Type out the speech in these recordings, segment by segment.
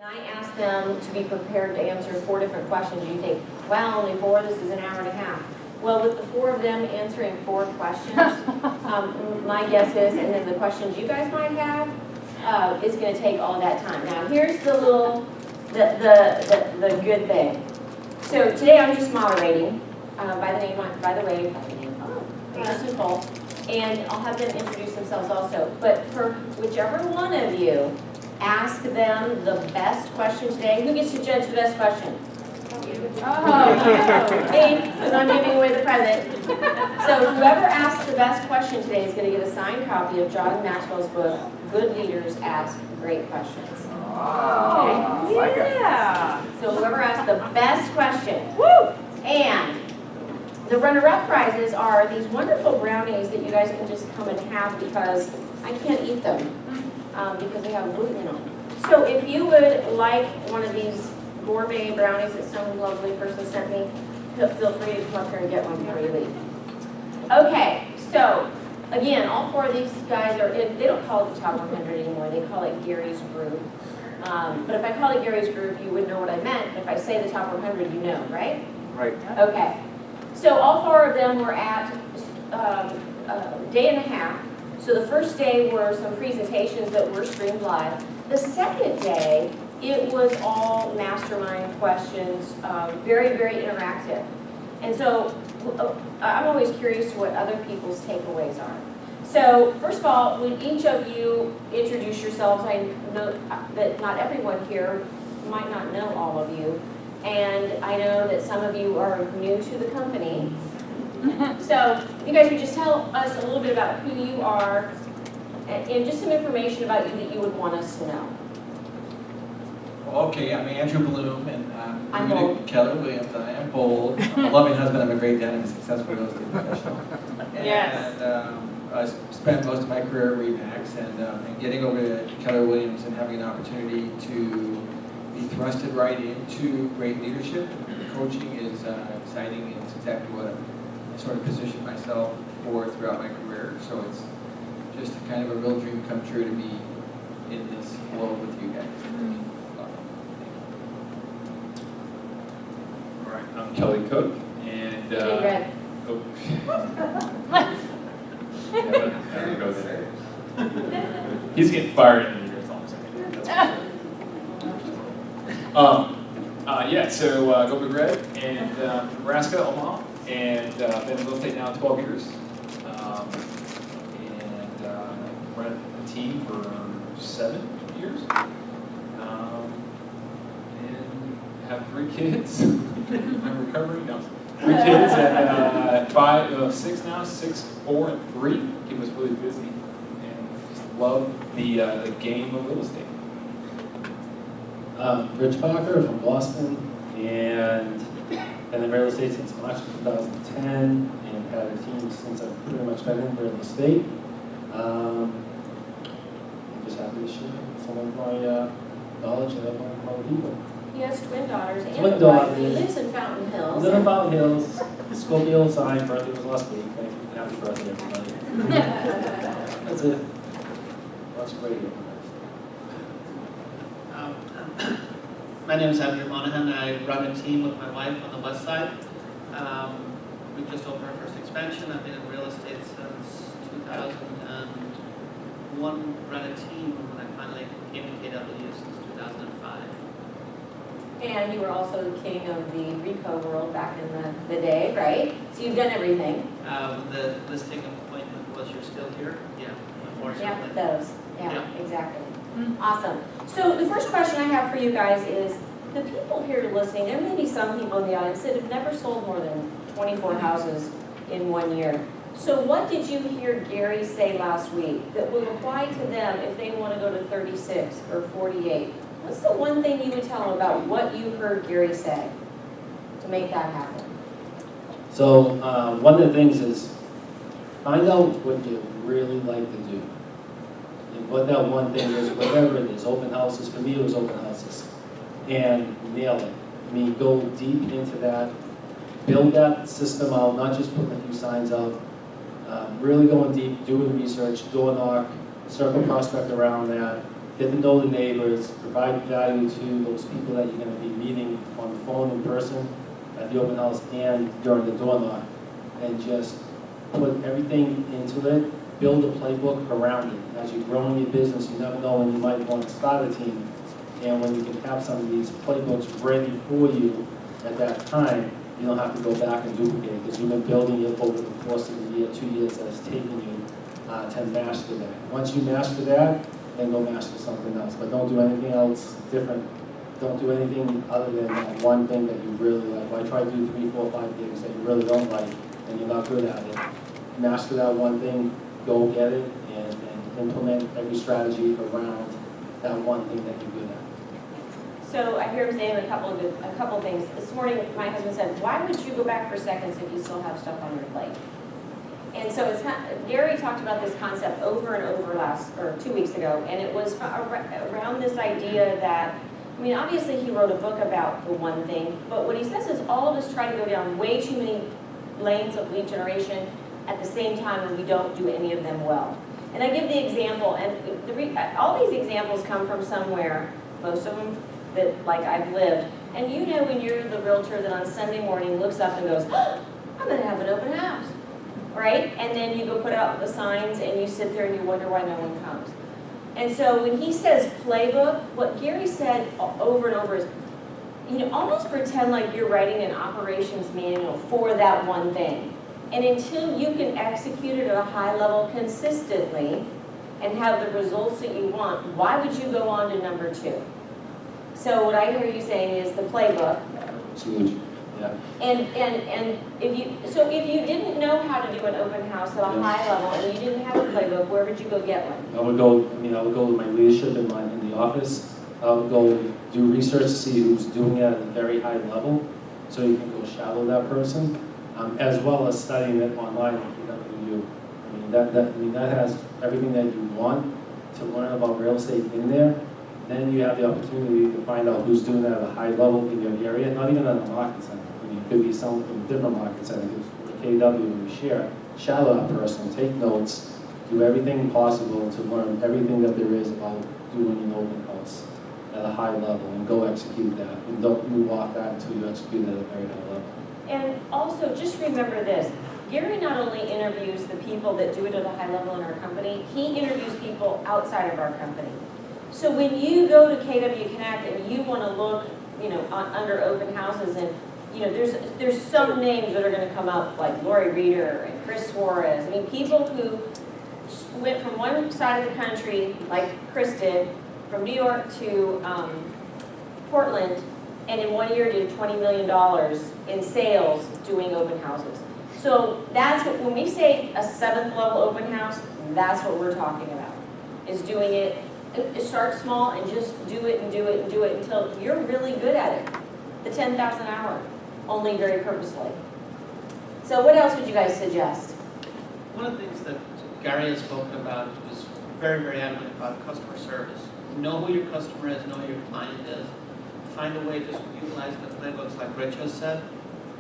I asked them to be prepared to answer 4 different questions. You think, wow, only 4, this is an hour and a half. Well, with the 4 of them answering 4 questions, my guess is, and then the questions you guys might have, is going to take all that time. Now, here's the little, the good thing. So today I'm just moderating, by the way, Kristan Cole, and I'll have them introduce themselves also. But for whichever one of you ask them the best question today, who gets to judge the best question? Me, because I'm giving away the present. So whoever asks the best question today is going to get a signed copy of John Maxwell's book, Good Leaders Ask Great Questions. Okay? Like it. Yeah. So whoever asks the best question. Woo! And the runner-up prizes are these wonderful brownies that you guys can just come and have because I can't eat them because they have gluten in them. So if you would like one of these gourmet brownies that some lovely person sent me, feel free to come up here and get one before you leave. Okay, so again, all 4 of these guys are in, they don't call it the top 100 anymore, they call it Gary's group. But if I call it Gary's group, you would know what I meant. If I say the top 100, you know, right? Right. Okay. So all 4 of them were at a day and a half. So the first day were some presentations that were streamed live. The second day, it was all mastermind questions, very, very interactive. And so I'm always curious what other people's takeaways are. So first of all, would each of you introduce yourselves? I know that not everyone here might not know all of you. And I know that some of you are new to the company. So if you guys would just tell us a little bit about who you are and just some information about you that you would want us to know. Okay, I'm Andrew Bloom, and I'm new bold. to Keller Williams. I am bold. I'm a loving husband. I'm a great dad. I'm a successful real estate professional. Yes. And I spent most of my career at RE/MAX, and getting over to Keller Williams and having an opportunity to be thrusted right into great leadership. Coaching is exciting, and it's exactly what I sort of positioned myself for throughout my career. So it's just kind of a real dream come true to be in this world with you guys. All right, I'm Kelly Cook, and Big Red. oh, yeah, there we go there. He's getting fired in here, that's all I'm saying. That's for sure. Yeah, so go Big Red, and Nebraska, Omaha, and been in real estate now 12 years, and run a team for 7 years, and have 3 kids. I'm recovering. No, 3 kids at 6 now, 6, 4, and 3. Keep us really busy, and just love the game of real estate. Rich Parker from Boston, and been in real estate since March of 2010, and had a team since I've pretty much been in real estate. I'm just happy to share some of my knowledge that I've learned from other people. He has twin daughters and Twin a wife. daughters. He lives in Fountain Hills. Live in Fountain Hills, Scorpio sign, birthday was last week. Thank you. Happy birthday, everybody. That's it. That's great. My name is Andrew Monaghan. I run a team with my wife on the west side. We just opened our first expansion. I've been in real estate since 2001. Ran a team when I finally came to KW since 2005. And you were also the king of the repo world back in the day, right? So you've done everything. The listing appointment was you're still here? Yeah, unfortunately. Yeah, those. Yeah, Yeah. exactly. Awesome. So the first question I have for you guys is, the people here listening, there may be some people in the audience that have never sold more than 24 houses in 1 year. So what did you hear Gary say last week that will apply to them if they want to go to 36 or 48? What's the one thing you would tell them about what you heard Gary say to make that happen? So one of the things is find out what you really like to do. And what that one thing is, whatever it is, open houses, for me it was open houses. And nail it. I mean, go deep into that, build that system out, not just putting a few signs out. Really going deep, doing research, door knock, circle prospect around that, get to know the neighbors, provide value to those people that you're gonna be meeting on the phone in person at the open house and during the door knock, and just put everything into it, build a playbook around it. As you grow in your business, you never know when you might want to start a team, and when you can have some of these playbooks ready for you at that time, you don't have to go back and duplicate it, because you've been building it over the course of the year, 2 years that it's taken you to master that. Once you master that, then go master something else. But don't do anything else different. Don't do anything other than that one thing that you really like. Why try to do 3, 4, 5 things that you really don't like and you're not good at it? Master that one thing, go get it, and implement every strategy around that one thing that you're good at. So I hear him saying a couple of things. This morning, my husband said, "Why would you go back for seconds if you still have stuff on your plate?" And so Gary talked about this concept over and over 2 weeks ago, and it was around this idea that, I mean, obviously he wrote a book about the one thing, but what he says is all of us try to go down way too many lanes of lead generation at the same time, and we don't do any of them well. And I give the example, and all these examples come from somewhere, most of them that, like, I've lived. And you know when you're the realtor that on Sunday morning looks up and goes, "Oh, I'm gonna have an open house," right? And then you go put out the signs and you sit there and you wonder why no one comes. And so when he says playbook, what Gary said over and over is, almost pretend like you're writing an operations manual for that one thing. And until you can execute it at a high level consistently and have the results that you want, why would you go on to number 2? So what I hear you saying is the playbook. It's huge, yeah. And if you didn't know how to do an open house at a high level and you didn't have a playbook, where would you go get one? I would go with my leadership in the office. I would go do research to see who's doing it at a very high level, so you can go shadow that person, as well as studying it online on KW. That has everything that you want to learn about real estate in there. Then you have the opportunity to find out who's doing that at a high level in your area, not even at a market center. It could be someone from a different market center. With KW, we share, shadow that person, take notes, do everything possible to learn everything that there is about doing an open house at a high level, and go execute that. And don't move off that until you execute it at a very high level. And also, just remember this. Gary not only interviews the people that do it at a high level in our company, he interviews people outside of our company. So when you go to KW Connect and you want to look, under open houses, and there's some names that are going to come up, like Lori Reeder and Chris Suarez. I mean, people who went from one side of the country, like Chris did, from New York to Portland, and in 1 year did $20 million in sales doing open houses. So that's what, when we say a 7th level open house, that's what we're talking about, is doing it. Start small and just do it and do it and do it until you're really good at it. The 10,000 hour, only very purposefully. So what else would you guys suggest? One of the things that Gary has spoken about is very, very adamant about customer service. Know who your customer is, know who your client is. Find a way to utilize the playbooks, like Rich has said,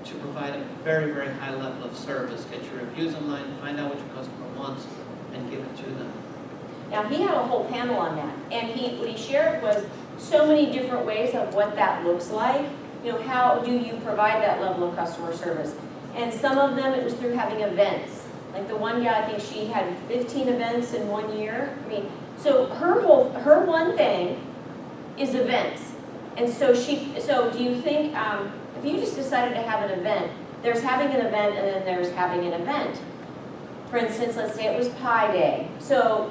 to provide a very, very high level of service. Get your reviews online, find out what your customer wants, and give it to them. Now, he had a whole panel on that, and what he shared was so many different ways of what that looks like. How do you provide that level of customer service? And some of them, it was through having events. Like the one guy, I think she had 15 events in 1 year. I mean, so her one thing is events. And so do you think, if you just decided to have an event, there's having an event and then there's having an event. For instance, let's say it was Pi Day. So,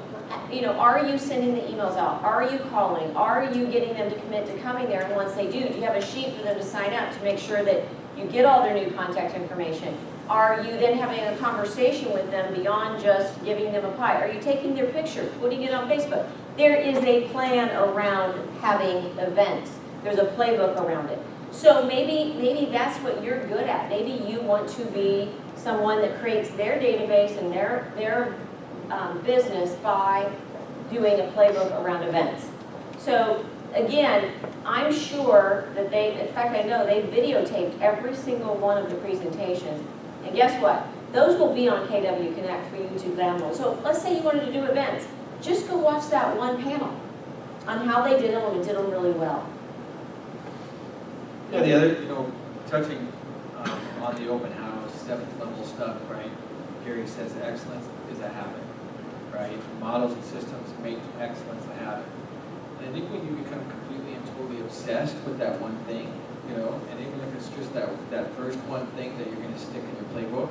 are you sending the emails out? Are you calling? Are you getting them to commit to coming there? And once they do you have a sheet for them to sign up to make sure that you get all their new contact information? Are you then having a conversation with them beyond just giving them a pie? Are you taking their picture, putting it on Facebook? There is a plan around having events. There's a playbook around it. So maybe that's what you're good at. Maybe you want to be someone that creates their database and their business by doing a playbook around events. So again, I'm sure that in fact I know they videotaped every single one of the presentations. And guess what? Those will be on KW Connect for you to download. So let's say you wanted to do events. Just go watch that one panel. on how they did them and did them really well. Yeah, the other, touching on the open house, 7th level stuff, right? Gary says excellence is a habit, right? Models and systems make excellence a habit. And I think when you become completely and totally obsessed with that one thing, and even if it's just that first one thing that you're going to stick in your playbook,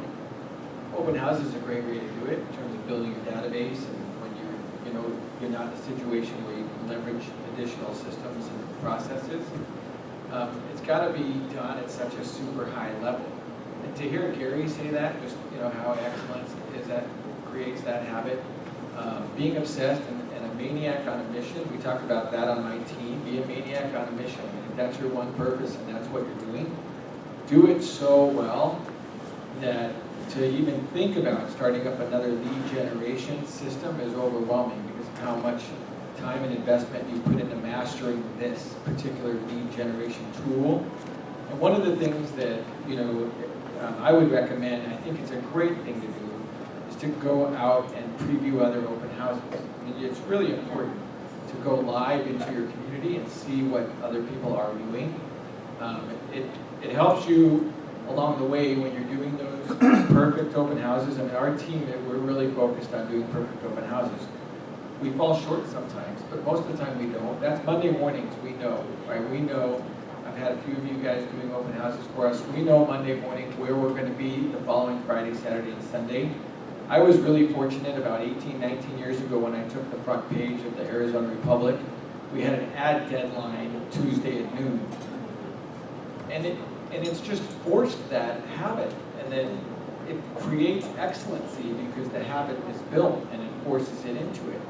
open house is a great way to do it in terms of building your database, and when you're not in a situation where you can leverage additional systems and processes. It's got to be done at such a super high level. And to hear Gary say that, just how excellence is that creates that habit, being obsessed and a maniac on a mission. We talk about that on my team. Be a maniac on a mission. If that's your one purpose and that's what you're doing, do it so well that to even think about starting up another lead generation system is overwhelming because of how much time and investment you put into mastering this particular lead generation tool. And one of the things that I would recommend, I think it's a great thing to do, is to go out and preview other open houses. I mean, it's really important to go live into your community and see what other people are doing. It helps you along the way when you're doing those perfect open houses. I mean, our team, we're really focused on doing perfect open houses. We fall short sometimes, but most of the time we don't. That's Monday mornings, we know, right? We know, I've had a few of you guys doing open houses for us. We know Monday morning where we're going to be the following Friday, Saturday, and Sunday. I was really fortunate about 18, 19 years ago when I took the front page of the Arizona Republic. We had an ad deadline Tuesday at noon. And it's just forced that habit, and then it creates excellency because the habit is built and it forces it into it.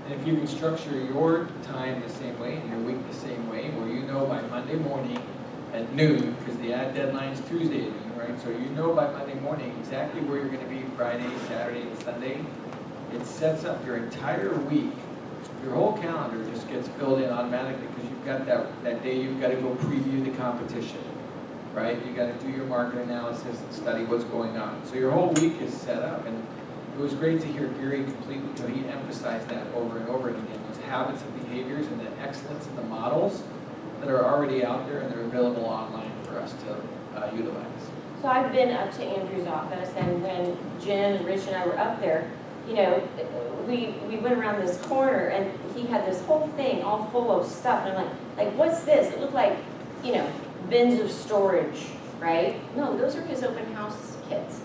And if you can structure your time the same way and your week the same way, where by Monday morning at noon, because the ad deadline is Tuesday at noon, right? So by Monday morning exactly where you're going to be Friday, Saturday, and Sunday. It sets up your entire week. Your whole calendar just gets filled in automatically because you've got that day you've got to go preview the competition, right? You got to do your market analysis and study what's going on. So your whole week is set up, and it was great to hear Gary completely, he emphasized that over and over again, those habits and behaviors and the excellence in the models that are already out there and they're available online for us to utilize. So I've been up to Andrew's office, and when Jim and Rich and I were up there, we went around this corner and he had this whole thing all full of stuff, and I'm like, what's this? It looked like, bins of storage, right? No, those are his open house kits.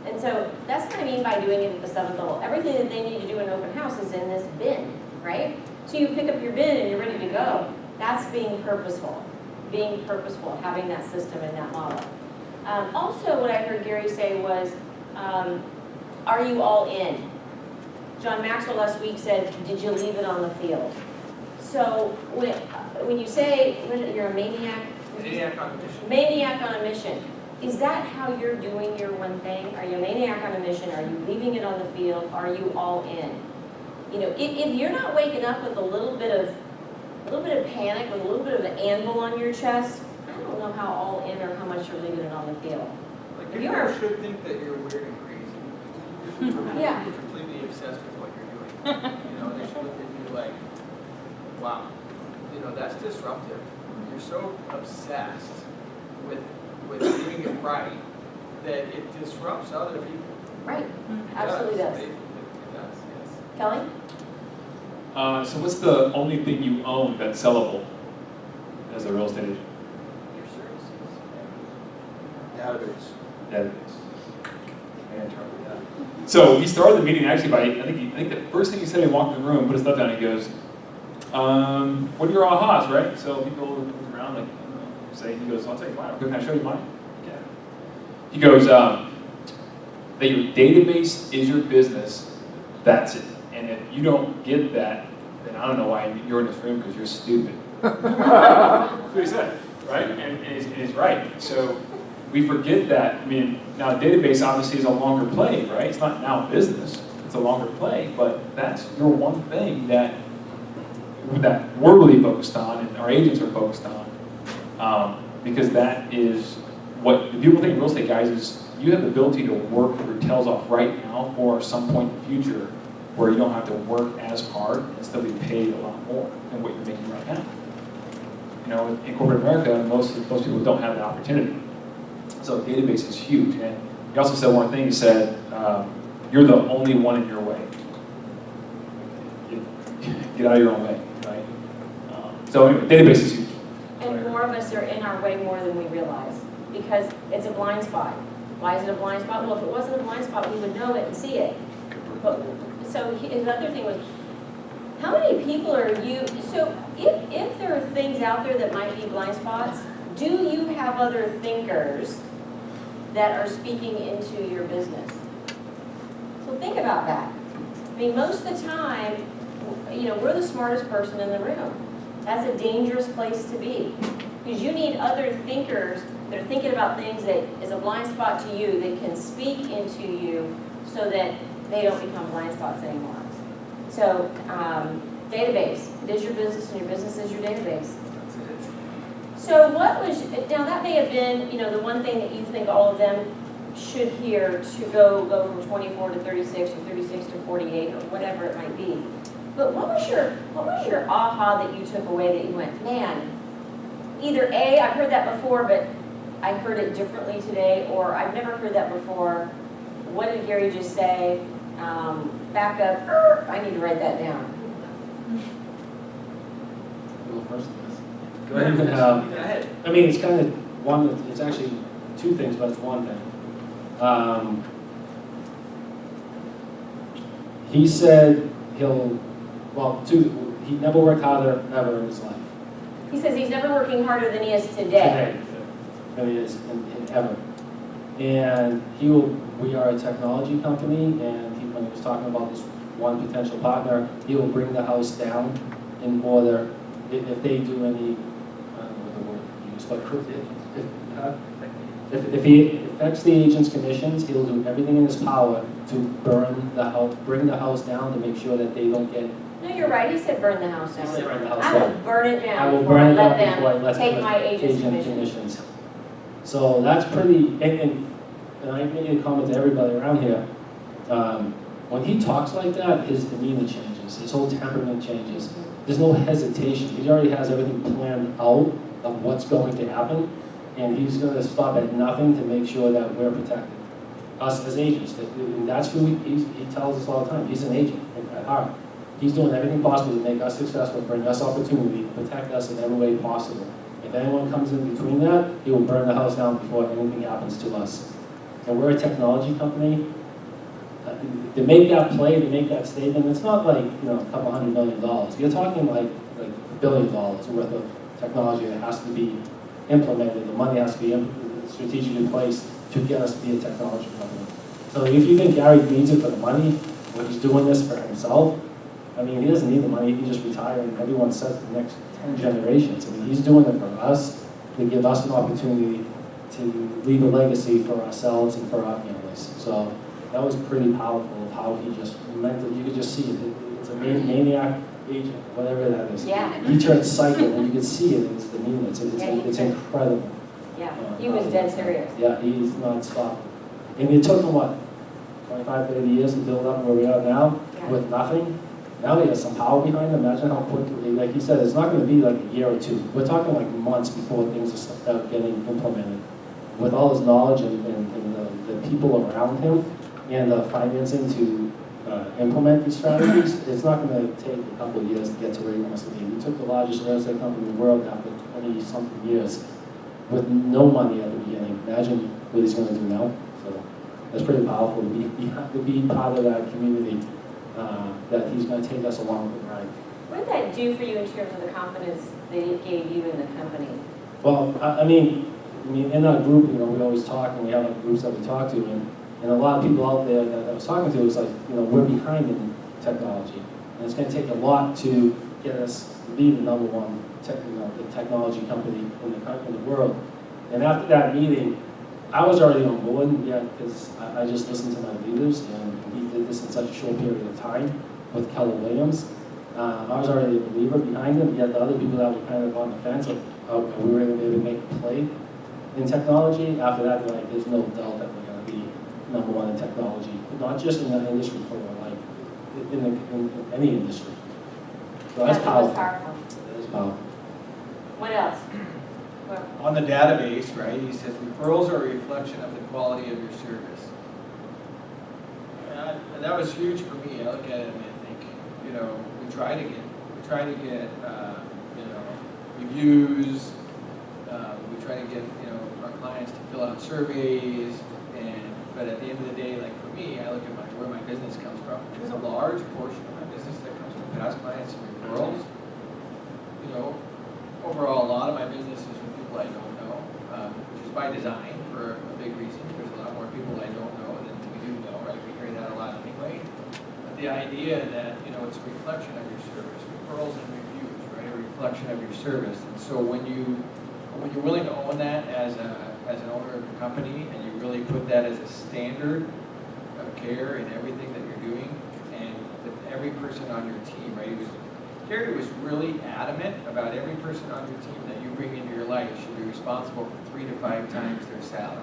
And so that's what I mean by doing it at the 7th level. Everything that they need to do in open house is in this bin, right? So you pick up your bin and you're ready to go. That's being purposeful, having that system and that model. Also, what I heard Gary say was, are you all in? John Maxwell last week said, did you leave it on the field? So when you say you're a maniac, Maniac on a mission. Maniac on a mission. Is that how you're doing your one thing? Are you a maniac on a mission? Are you leaving it on the field? Are you all in? If you're not waking up with a little bit of panic, with a little bit of an anvil on your chest, I don't know how all in or how much you're leaving it on the field. Like you should think that you're weird and crazy. Yeah. You're completely obsessed with what you're doing. They should look at you like, wow, that's disruptive. You're so obsessed with doing it right that it disrupts other people. Right. Absolutely does. It does, yes. Kelly? So what's the only thing you own that's sellable as a real estate agent? Your services. Database. And so he started the meeting actually by, I think the first thing he said, he walked in the room, put his stuff down, he goes, what are your ahas, right? So people look around like, he goes, I'll tell you mine. Can I show you mine? Yeah. He goes, that your database is your business, that's it. And if you don't get that, then I don't know why you're in this room, because you're stupid. That's what he said, right? And he's right. So we forget that. I mean, now database obviously is a longer play, right? It's not now business, it's a longer play, but that's your one thing that we're really focused on and our agents are focused on. Because that is what the people think of real estate, guys, is you have the ability to work your tails off right now for some point in the future where you don't have to work as hard and still be paid a lot more than what you're making right now. You know, in corporate America, most people don't have that opportunity. So the database is huge. And you also said one thing, you said, you're the only one in your way. Get out of your own way, right? So anyway, database is huge. And more of us are in our way more than we realize, because it's a blind spot. Why is it a blind spot? Well, if it wasn't a blind spot, we would know it and see it. But, so the other thing was, how many people are you, so if there are things out there that might be blind spots, do you have other thinkers that are speaking into your business? So think about that. I mean, most of the time, you know, we're the smartest person in the room. That's a dangerous place to be, because you need other thinkers that are thinking about things that is a blind spot to you, that can speak into you so that they don't become blind spots anymore. So, database, it is your business and your business is your database. So what was, now that may have been, you know, the one thing that you think all of them should hear to go from 24 to 36 or 36 to 48 or whatever it might be. But what was your aha that you took away that you went, man, either A, I've heard that before, but I heard it differently today, or I've never heard that before. What did Gary just say? Back up, I need to write that down. Go first. Go ahead. Go Go ahead. I mean, it's kind of one, it's actually two things, but it's one thing. He said he never worked harder ever in his life. He says he's never working harder than he is today. Than he is in ever. And we are a technology company, and when he was talking about this one potential partner, he will bring the house down in order, if they do any, I don't know what the word you use, but if he affects the agent's commissions, he'll do everything in his power to bring the house down to make sure that they don't get. No, you're right, he said burn the house down. He said burn the house I will down. burn it I down will before I burn it let down before I let them take them my agent's agent commission. So that's pretty, and I made a comment to everybody around here. When he talks like that, his demeanor changes, his whole temperament changes. There's no hesitation. He already has everything planned out of what's going to happen, and he's going to stop at nothing to make sure that we're protected. Us as agents, and that's who he tells us all the time. He's an agent at heart. He's doing everything possible to make us successful, bring us opportunity, protect us in every way possible. If anyone comes in between that, he will burn the house down before anything happens to us. And we're a technology company. To make that play, to make that statement, it's not like, you know, a couple $100 million. You're talking like $1 billion worth of technology that has to be implemented. The money has to be strategically placed to get us to be a technology company. So if you think Gary needs it for the money, or he's doing this for himself, I mean, he doesn't need the money. He can just retire and everyone sets the next 10 generations. I mean, he's doing it for us to give us an opportunity to leave a legacy for ourselves and for our families. So that was pretty powerful of how he just mentally, you could just see it. It's a maniac agent, whatever that is. Yeah. He turned psycho, and you can see it in his demeanor. It's incredible. Yeah, he was dead serious. Yeah, he's non-stop. And it took him, what, 25, 30 years to build up where we are now with nothing? Now he has some power behind him. Imagine how quickly, like he said, it's not going to be like a year or two. We're talking like months before things start getting implemented. With all his knowledge and the people around him and the financing to implement these strategies, it's not going to take a couple of years to get to where he wants to be. We took the largest real estate company in the world after 20-something years with no money at the beginning. Imagine what he's going to do now. So that's pretty powerful to be part of that community. That he's going to take us along with the ride. What did that do for you in terms of the confidence that it gave you in the company? Well, I mean, in our group, you know, we always talk, and we have like groups that we talk to, and a lot of people out there that I was talking to was like, you know, we're behind in technology, and it's going to take a lot to get us to be the number one the technology company in the world. And after that meeting, I was already on board, because I just listened to my leaders, and he did this in such a short period of time with Keller Williams. I was already a believer behind him, yet the other people that were kind of on the fence of we were going to be able to make a play in technology. After that, they're like, there's no doubt that we're going to be number one in technology, not just in that industry, for like in any industry. So That's that's the most powerful. powerful. That is powerful. What else? Well, On the database, right, he says referrals are a reflection of the quality of your service. And that was huge for me. I look at it and I think, you know, we try to get, you know, reviews. We try to get, you know, our clients to fill out surveys. But at the end of the day, like for me, I look at where my business comes from. There's a large portion of my business that comes from past clients and referrals. You know, overall, a lot of my business is from people I don't know, which is by design for a big reason. There's a lot more people I don't know than we do know, right? We hear that a lot anyway. But the idea that, you know, it's a reflection of your service, referrals and reviews, right? A reflection of your service. And so when you're willing to own that as an owner of the company, and you really put that as a standard of care in everything that you're doing, and that every person on your team, right? Gary was really adamant about every person on your team that you bring into your life should be responsible for 3 to 5 times their salary.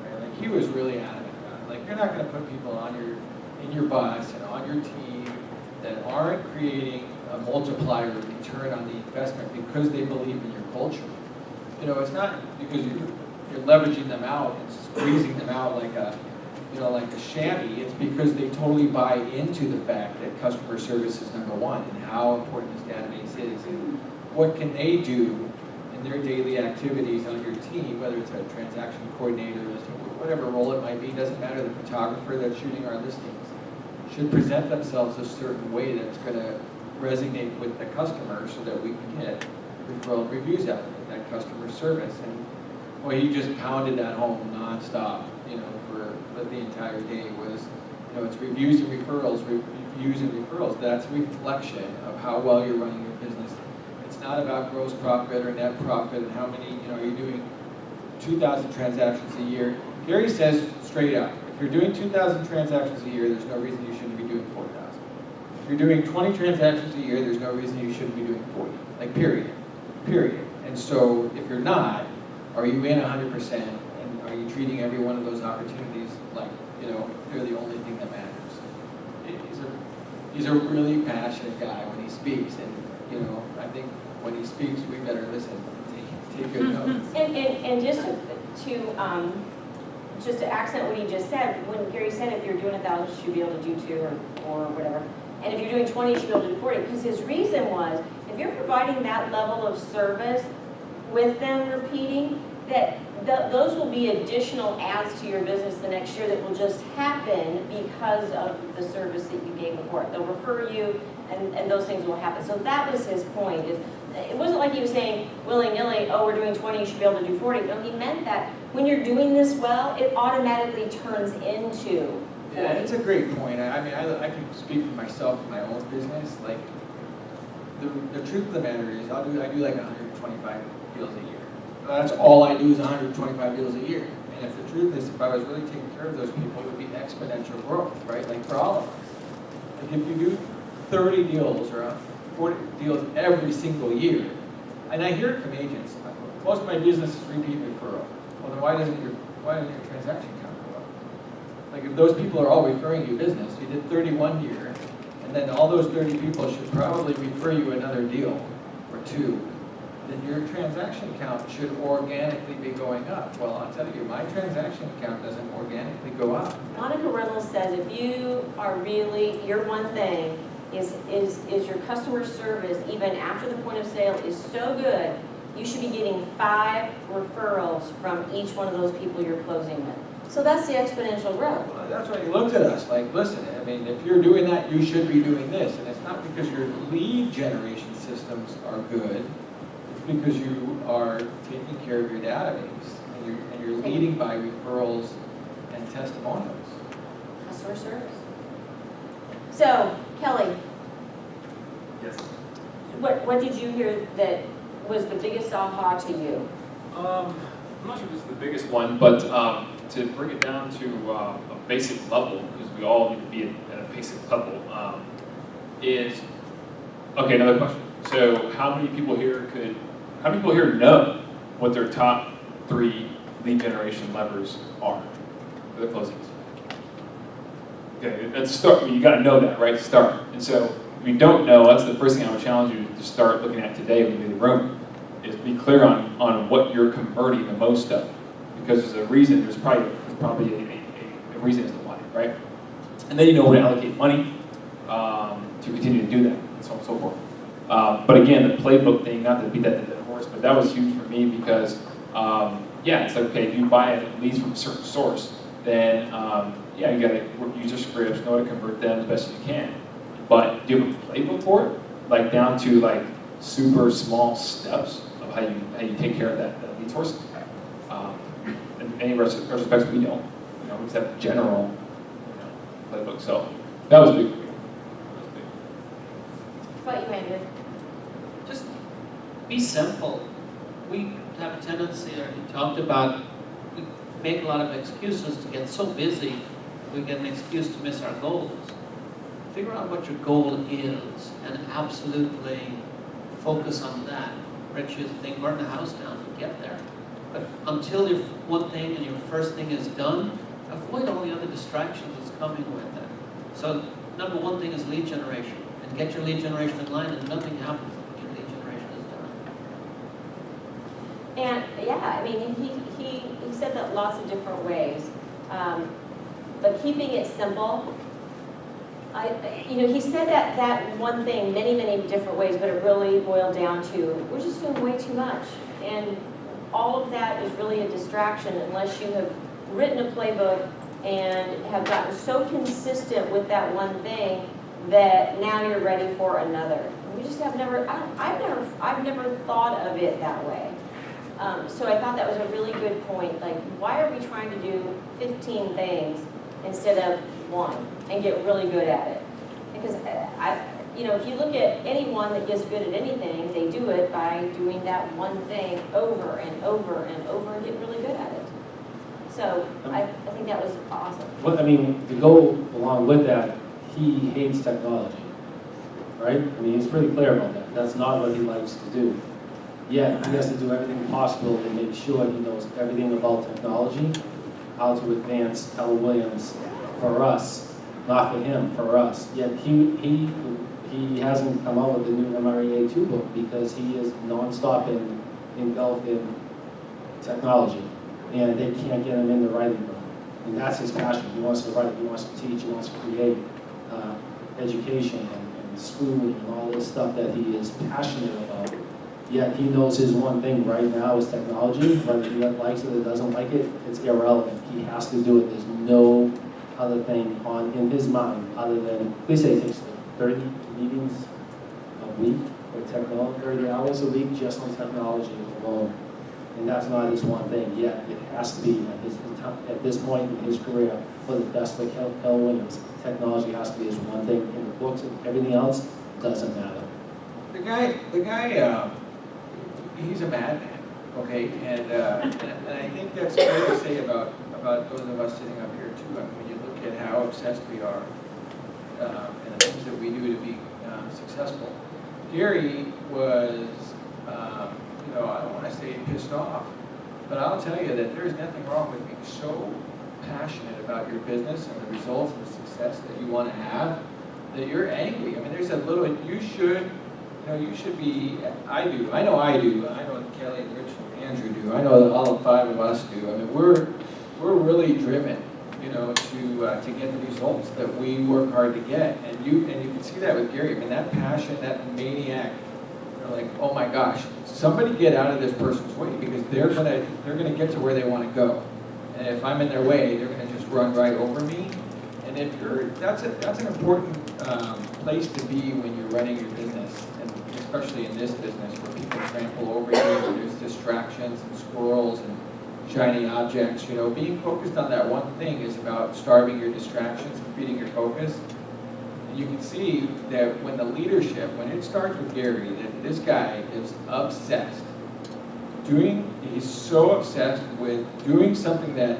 Right? Like he was really adamant about it. Like you're not going to put people in your bus and on your team that aren't creating a multiplier return on the investment because they believe in your culture. You know, it's not because you're leveraging them out and squeezing them out like a chamois. It's because they totally buy into the fact that customer service is number one and how important this database is and what can they do in their daily activities on your team, whether it's a transaction coordinator, whatever role it might be, doesn't matter. The photographer that's shooting our listings should present themselves a certain way that's going to resonate with the customer so that we can get referral reviews out of it, that customer service. And well, he just pounded that home nonstop, you know, for the entire day was, you know, it's reviews and referrals, reviews and referrals. That's a reflection of how well you're running your business. It's not about gross profit or net profit and how many, you know, are you doing 2,000 transactions a year. Gary says straight up, if you're doing 2,000 transactions a year, there's no reason you shouldn't be doing 4,000. If you're doing 20 transactions a year, there's no reason you shouldn't be doing 40. Like period. And so if you're not, are you in 100%, and are you treating every one of those opportunities like, you know, they're the only thing that matters? He's a really passionate guy when he speaks, and, you know, I think when he speaks, we better listen and take good notes. And just to accent what he just said, when Gary said if you're doing 1,000, you should be able to do 2 or whatever. And if you're doing 20, you should be able to do 40. Because his reason was, if you're providing that level of service with them repeating, that those will be additional adds to your business the next year that will just happen because of the service that you gave before. They'll refer you, and those things will happen. So that was his point. It wasn't like he was saying willy-nilly, oh, we're doing 20, you should be able to do 40. No, he meant that when you're doing this well, it automatically turns into 40. Yeah, it's a great point. I mean, I can speak for myself in my own business. Like, the truth of the matter is, I do like 125 deals a year. That's all I do is 125 deals a year. And if the truth is, if I was really taking care of those people, it would be exponential growth, right? Like for all of us. Like if you do 30 deals or 40 deals every single year, and I hear it from agents, most of my business is repeat referral. Well, then why doesn't your transaction count go up? Like if those people are all referring you business, you did 31 here, and then all those 30 people should probably refer you another deal or 2. Then your transaction count should organically be going up. Well, I'll tell you, my transaction count doesn't organically go up. Monica Reynolds says if you are really, your one thing is your customer service, even after the point of sale, is so good, you should be getting 5 referrals from each one of those people you're closing with. So that's the exponential growth. Well, that's why he looked at us like, listen, I mean, if you're doing that, you should be doing this. And it's not because your lead generation systems are good. Because you are taking care of your database and you're leading by referrals and testimonials. Customer service. So, Kelly, Yes. what did you hear that was the biggest aha to you? I'm not sure if this is the biggest one, but to bring it down to a basic level, because we all need to be at a basic level, is, okay, another question. So how many people here know what their top 3 lead generation levers are for the closings? Okay, that's a start. I mean, you got to know that, right? To start. And so, if you don't know, that's the first thing I would challenge you to start looking at today when you do the room, is be clear on what you're converting the most of, because there's a reason. There's probably a reason as to why, right? And then you know where to allocate money to continue to do that, and so on and so forth. But again, the playbook thing, not to beat that to the horse, but that was huge for me because, yeah, it's like, okay, if you buy it leads from a certain source, then, yeah, you got to use your scripts, know how to convert them as best as you can. But do you have a playbook for it? Like down to like super small steps of how you take care of that lead source? In any retrospects, we don't. You know, we just have general playbook. So that was big for me. What you Andrew? Just be simple. We have a tendency, or you talked about, we make a lot of excuses to get so busy, we get an excuse to miss our goals. Figure out what your goal is and absolutely focus on that. Rich used to think, burn the house down to get there. But until your one thing and your first thing is done, avoid all the other distractions that's coming with it. So number one thing is lead generation. And get your lead generation in line, and nothing happens until your lead generation is done. And yeah, I mean, he said that lots of different ways, but keeping it simple. He said that one thing many different ways, but it really boiled down to we're just doing way too much, and all of that is really a distraction unless you have written a playbook and have gotten so consistent with that one thing that now you're ready for another. We just have never. I've never thought of it that way. So I thought that was a really good point. Like, why are we trying to do 15 things instead of one and get really good at it? Because if you look at anyone that gets good at anything, they do it by doing that one thing over and over and over and get really good at it. So I think that was awesome. Well, I mean, to go along with that, he hates technology, right? I mean, he's pretty clear about that. That's not what he likes to do. Yet, he has to do everything possible to make sure he knows everything about technology, how to advance Keller Williams for us, not for him, for us. Yet, he hasn't come out with the new MREA2 book because he is nonstop engulfed in technology, and they can't get him in the writing room. And that's his passion. He wants to write, he wants to teach, he wants to create education and schooling and all this stuff that he is passionate about. Yet he knows his one thing right now is technology. Whether he likes it or doesn't like it, it's irrelevant. He has to do it. There's no other thing in his mind other than, they say it takes 30 meetings a week for technology, 30 hours a week just on technology alone. And that's not his one thing. Yet it has to be at this point in his career for the best for Keller Williams. Technology has to be his one thing in the books, and everything else doesn't matter. The guy, he's a madman, okay? And I think that's fair to say about those of us sitting up here too. I mean, when you look at how obsessed we are and the things that we do to be successful. Gary was, I don't want to say pissed off, but I'll tell you that there's nothing wrong with being so passionate about your business and the results and the success that you want to have that you're angry. I mean, there's a little, you should be, I do, I know Kelly and Rich and Andrew do, I know that all 5 of us do. I mean, we're really driven, to get the results that we work hard to get. And you can see that with Gary. I mean, that passion, that maniac, like, oh my gosh, somebody get out of this person's way because they're gonna get to where they want to go. And if I'm in their way, they're gonna just run right over me. And if that's an important place to be when you're running your business, and especially in this business where people trample over you, where there's distractions and squirrels and shiny objects. Being focused on that one thing is about starving your distractions and feeding your focus. And you can see that when when it starts with Gary, that this guy is obsessed. He's so obsessed with doing something that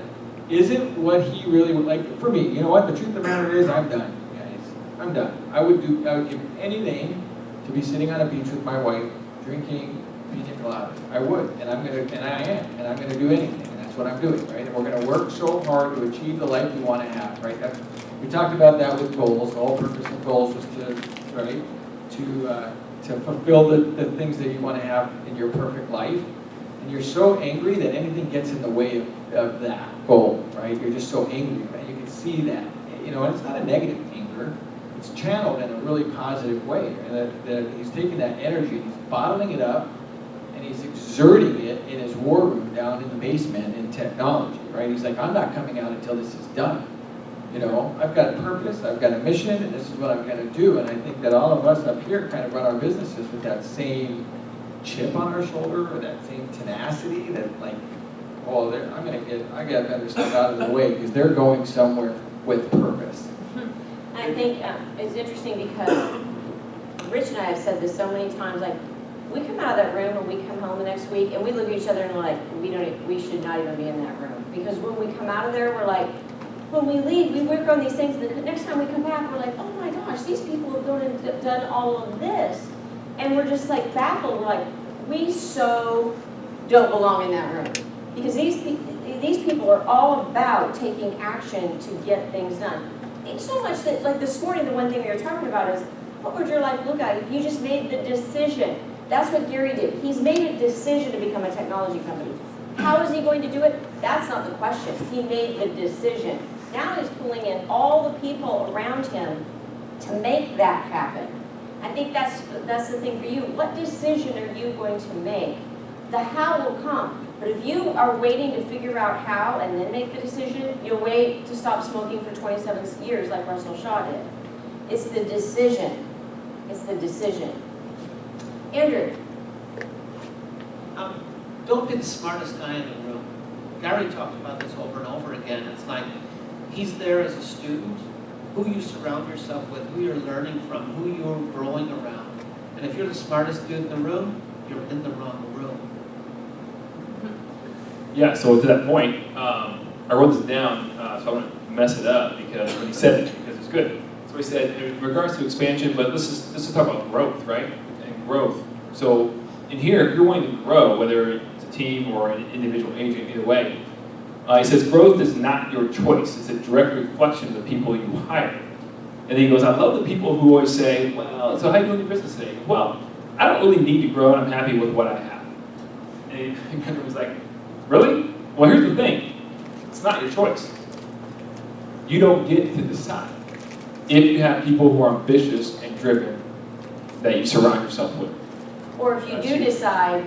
isn't what he really would like. For me, you know what? The truth of the matter is, I'm done, guys. I'm done. I would give anything to be sitting on a beach with my wife, drinking pina colada. I would, and I'm gonna do anything, and that's what I'm doing, right? And we're gonna work so hard to achieve the life we want to have, right? we talked about that with goals. The whole purpose of goals was to fulfill the things that you want to have in your perfect life. And you're so angry that anything gets in the way of that goal, right? You're just so angry, and you can see that. You know, and it's not a negative anger. It's channeled in a really positive way. And that he's taking that energy, and he's bottling it up, and he's exerting it in his war room down in the basement in technology, right? He's like, I'm not coming out until this is done. You know, I've got a purpose, I've got a mission, and this is what I'm going to do. And I think that all of us up here kind of run our businesses with that same chip on our shoulder, or that same tenacity that, like, oh, I got better stuff out of the way because they're going somewhere with purpose. And I think it's interesting because Rich and I have said this so many times, like, we come out of that room and we come home the next week and we look at each other and we're like, we should not even be in that room. Because when we come out of there, we're like, when we leave, we work on these things, the next time we come back, we're like, oh my gosh, these people have done all of this. And we're just like baffled, we're like, we so don't belong in that room. Because these people are all about taking action to get things done. It's so much that, like this morning, the one thing we were talking about is, what would your life look like if you just made the decision? That's what Gary did. He's made a decision to become a technology company. How is he going to do it? That's not the question. He made the decision. Now he's pulling in all the people around him to make that happen. I think that's the thing for you. What decision are you going to make? The how will come. But if you are waiting to figure out how and then make the decision, you'll wait to stop smoking for 27 years like Russell Shaw did. It's the decision. It's the decision. Andrew. Don't be the smartest guy in the room. Gary talked about this over and over again. It's like he's there as a student, who you surround yourself with, who you're learning from, who you're growing around. And if you're the smartest dude in the room, you're in the wrong room. Yeah, so to that point, I wrote this down, so I wouldn't mess it up because when he said it, because it's good. So he said, in regards to expansion, but let's just talk about growth, right? And growth. So in here, if you're wanting to grow, whether it's a team or an individual agent, either way, he says growth is not your choice. It's a direct reflection of the people you hire. And then he goes, I love the people who always say, well, so how are you doing your business today? Well, I don't really need to grow, and I'm happy with what I have. And he was like, really? Well, here's the thing. It's not your choice. You don't get to decide if you have people who are ambitious and driven that you surround yourself with. Or if you do decide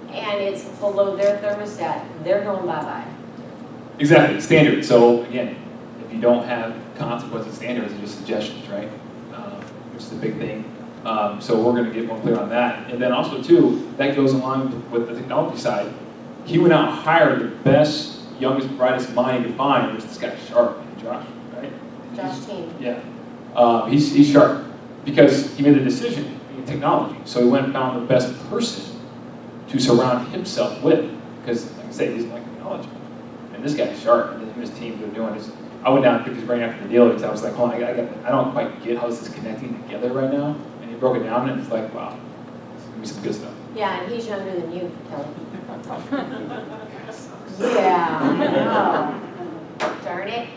and it's below their thermostat, they're going bye-bye. Exactly, standards. So again, if you don't have consequences, standards are just suggestions, right? Which is a big thing. So we're going to get more clear on that. And then also too, that goes along with the technology side. He went out and hired the best, youngest, brightest mind he could find, which is this guy Sharp, Josh, right? Josh Team. Yeah. He's sharp because he made the decision in technology. So he went and found the best person to surround himself with. Because, like I say, he's like technology. And this guy's sharp, and his team they're doing this. I went down and picked his brain after the deal because I was like, hold on, I don't quite get how this is connecting together right now. And he broke it down, and it's like, wow, this is going to be some good stuff. Yeah, and he's younger than you, Kelly. Yeah, I know. Darn it.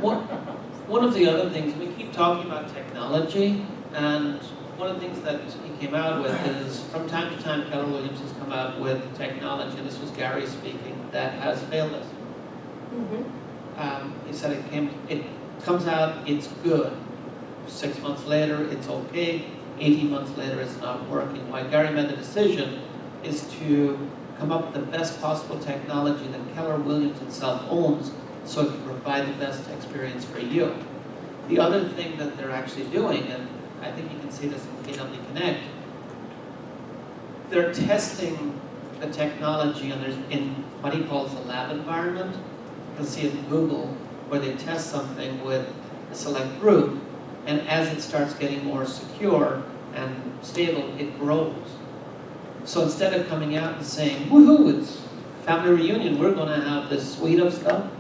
One of the other things, we keep talking about technology, and one of the things that he came out with is, from time to time, Keller Williams has come out with technology, and this was Gary speaking, that has failed us. He said it comes out, it's good. 6 months later, it's okay. 18 months later, it's not working. Why Gary made the decision is to come up with the best possible technology that Keller Williams itself owns so it can provide the best experience for you. The other thing that they're actually doing, and I think you can see this in KW Connect, they're testing the technology and there's in what he calls the lab environment. You'll see it in Google where they test something with a select group, and as it starts getting more secure and stable, it grows. So instead of coming out and saying, woohoo, it's family reunion, we're going to have this suite of stuff,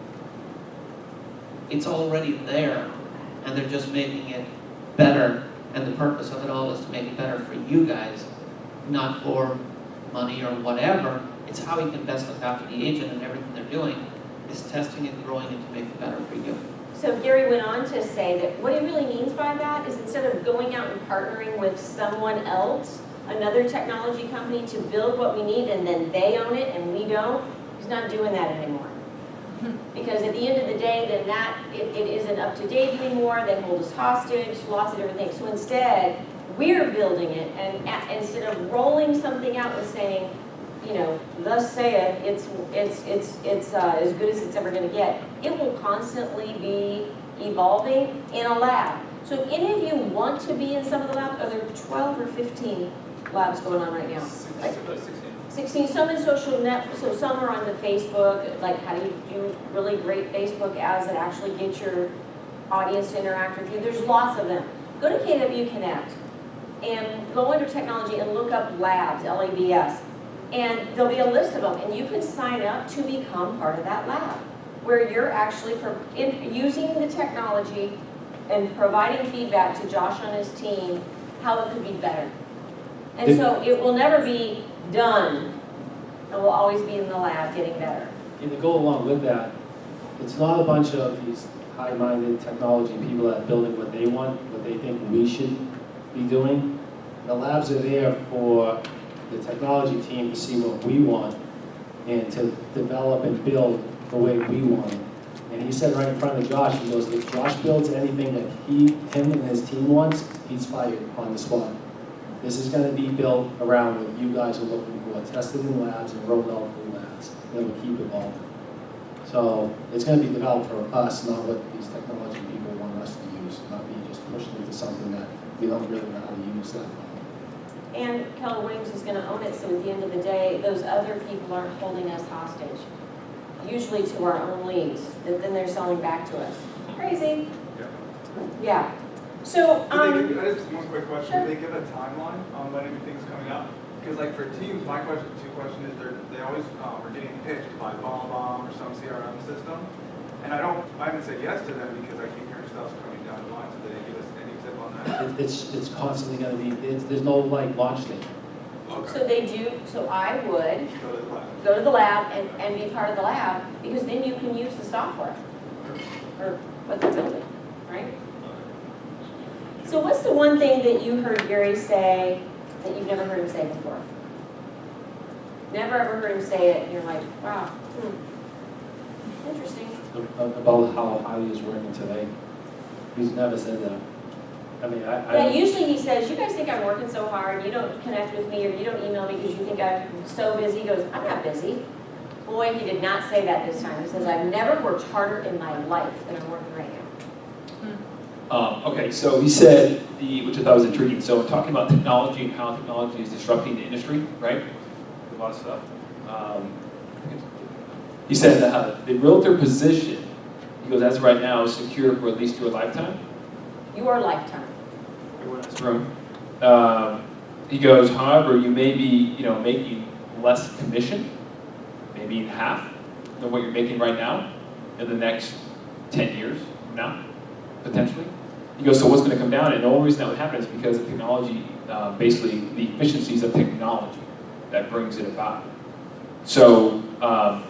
it's already there, and they're just making it better, and the purpose of it all is to make it better for you guys, not for money or whatever. It's how you can best look after the agent, and everything they're doing is testing it, growing it to make it better for you. So Gary went on to say that what he really means by that is instead of going out and partnering with someone else, another technology company to build what we need and then they own it and we don't, he's not doing that anymore. Because at the end of the day, then it isn't up to date anymore, they hold us hostage, lots of different things. So instead, we're building it, and instead of rolling something out and saying, thus saith, it's as good as it's ever going to get, it will constantly be evolving in a lab. So if any of you want to be in some of the labs, are there 12 or 15 labs going on right now? 16, some in social net, so some are on the Facebook, like how do you do really great Facebook ads that actually get your audience to interact with you. There's lots of them. Go to KW Connect and go under technology and look up labs, LABS, and there'll be a list of them, and you can sign up to become part of that lab, where you're actually using the technology and providing feedback to Josh on his team how it could be better. And so it will never be done. It will always be in the lab getting better. And to go along with that, it's not a bunch of these high-minded technology people that are building what they want, what they think we should be doing. The labs are there for the technology team to see what we want and to develop and build the way we want it. And he said right in front of Josh, he goes, if Josh builds anything that him and his team wants, he's fired on the spot. This is going to be built around what you guys are looking for, tested in labs and rolled out in labs. That will keep evolving. So it's going to be developed for us, not what these technology people want us to use, not be just pushed into something that we don't really know how to use that. And Keller Williams is going to own it, so at the end of the day, those other people aren't holding us hostage. Usually to our own leads, that then they're selling back to us. Crazy. Yeah. So, I just one quick question. Sure. Do they give a timeline on when anything's coming up? Because like for teams, my question is they always are getting pitched by Bomb or some CRM system, and I haven't said yes to them because I keep hearing stuff's coming down the line. So do they give us any tip on that? It's constantly going to be, there's no like launch date. Okay. so they do, so I would Go to the lab. go to the lab and be part of the lab, because then you can use the software or what they're building, right? So what's the one thing that you heard Gary say that you've never heard him say before? Never ever heard him say it, and you're like, wow, interesting. About how highly he's working today. He's never said that. I mean, Yeah, usually he says, you guys think I'm working so hard, you don't connect with me, or you don't email me because you think I'm so busy. He goes, I'm not busy. Boy, he did not say that this time. He says, I've never worked harder in my life than I'm working right now. Okay, so he said, which I thought was intriguing, so we're talking about technology and how technology is disrupting the industry, right? A lot of stuff. He said the realtor position, he goes, as of right now, is secure for at least your lifetime. Your lifetime. Everyone in this room. He goes, however, you may be, making less commission, maybe in half than what you're making right now in the next 10 years from now, potentially. He goes, so what's going to come down? And the only reason that would happen is because of technology, basically the efficiencies of technology that brings it about. So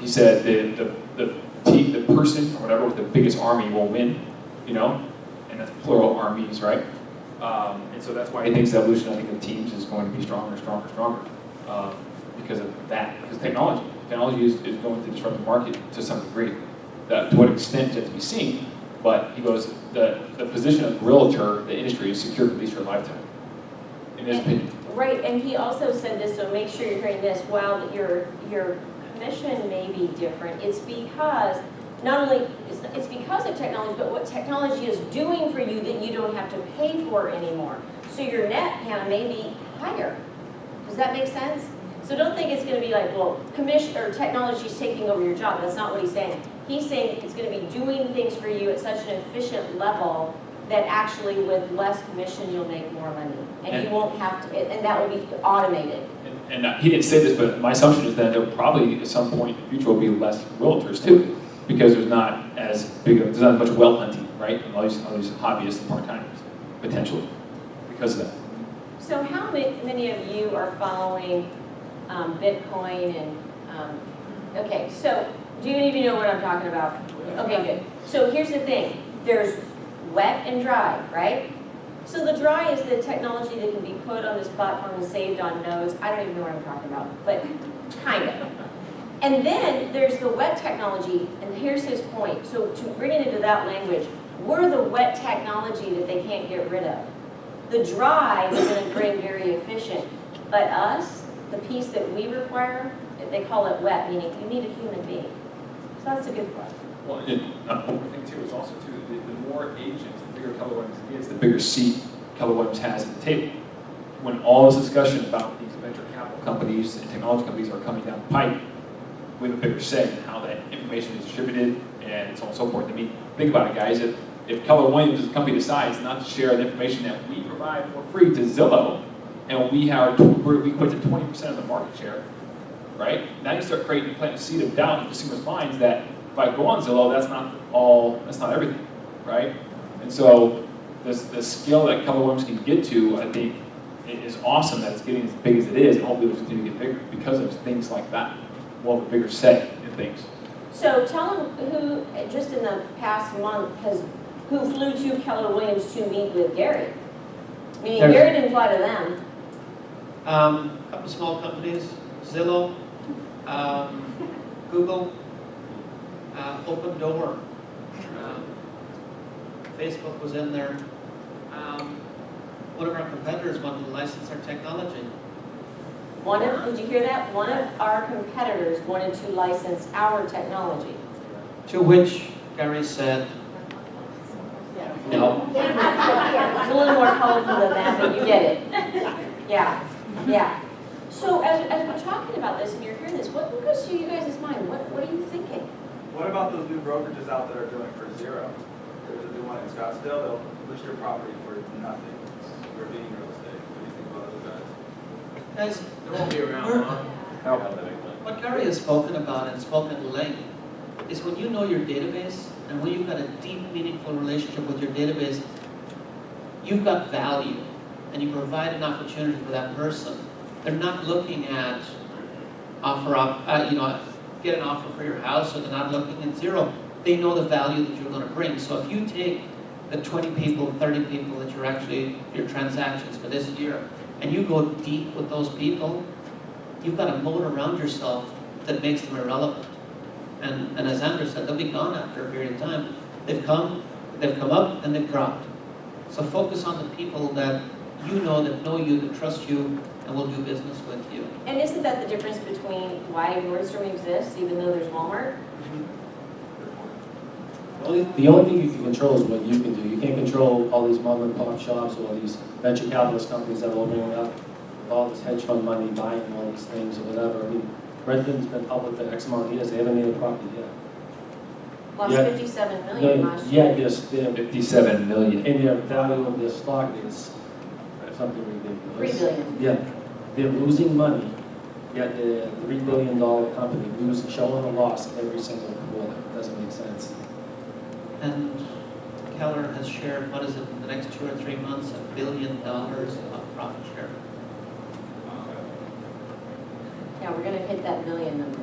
he said the person or whatever with the biggest army will win, and that's plural armies, right? And so that's why he thinks the evolution, I think, of teams is going to be stronger, because of that. Because technology is going to disrupt the market to some degree. To what extent is yet to be seen. But he goes, the position of realtor, the industry, is secure for at least your lifetime, in his opinion. Right, and he also said this, so make sure you're hearing this, while your commission may be different, it's because not only, it's because of technology, but what technology is doing for you that you don't have to pay for anymore. So your net, Hannah, may be higher. Does that make sense? So don't think it's going to be like, well, commission or technology is taking over your job. That's not what he's saying. He's saying it's going to be doing things for you at such an efficient level that actually with less commission you'll make more money. And you won't have to, and that will be automated. And he didn't say this, but my assumption is that there probably at some point in the future will be less realtors too, because there's not as much well hunting, right? And all these hobbyists and part-timers, potentially, because of that. So how many of you are following Bitcoin and, okay, so do any of you know what I'm talking about? Okay, good. So here's the thing. There's wet and dry, right? So the dry is the technology that can be put on this platform and saved on nodes. I don't even know what I'm talking about, but kind of. And then there's the wet technology, and here's his point. So to bring it into that language, we're the wet technology that they can't get rid of. The dry is going to bring very efficient, but us, the piece that we require, they call it wet, meaning you need a human being. So that's a good point. Well, one more thing too is also too, the more agents, the bigger Keller Williams gets, the bigger seat Keller Williams has at the table. When all this discussion about these venture capital companies and technology companies are coming down the pipe, we have a bigger say in how that information is distributed and so on and so forth. I mean, think about it, guys. If Keller Williams as a company decides not to share the information that we provide for free to Zillow, and we equate to 20% of the market share, right? Now you start planting a seed of doubt in consumers' minds that if I go on Zillow, that's not everything, right? And so the skill that Keller Williams can get to, I think, is awesome that it's getting as big as it is, and hopefully it'll continue to get bigger because of things like that. We'll have a bigger say in things. So tell them who, just in the past month, who flew to Keller Williams to meet with Gary. Meaning Gary didn't fly to them. A couple small companies, Zillow, Google, Open Door, Facebook was in there. One of our competitors wanted to license our technology. Did you hear that? One of our competitors wanted to license our technology. To which Gary said, no. It's a little more colorful than that, but you get it. Yeah, yeah. So as we're talking about this and you're hearing this, what goes through you guys' mind? What are you thinking? What about those new brokerages out there doing it for zero? There's a new one in Scottsdale, they'll list your property for nothing. For being real estate. What do you think about those guys? Guys, They won't be around long. what Gary has spoken about and spoken at length is when you know your database and when you've got a deep, meaningful relationship with your database, you've got value and you provide an opportunity for that person. They're not looking at get an offer for your house, or they're not looking at zero. They know the value that you're going to bring. So if you take the 20 people, 30 people that your transactions for this year, and you go deep with those people, you've got a moat around yourself that makes them irrelevant. And as Andrew said, they'll be gone after a period of time. They've come up, and they've dropped. So focus on the people that you that trust you, and will do business with you. And isn't that the difference between why Nordstrom exists, even though there's Walmart? The only thing you can control is what you can do. You can't control all these mom and pop shops or all these venture capitalist companies that are opening up with all this hedge fund money, buying all these things or whatever. I mean, Redfin's been public for X amount of years. They haven't made a profit yet. Lost Yeah. 57 million last Yeah, year. just their 57 million. and their value of their stock is something ridiculous. 3 billion. Yeah, they're losing money, yet they're a $3 billion company, showing a loss every single quarter. Doesn't make sense. And Keller has shared, what is it, in the next 2 or 3 months, $1 billion of profit share. Yeah, we're going to hit that million number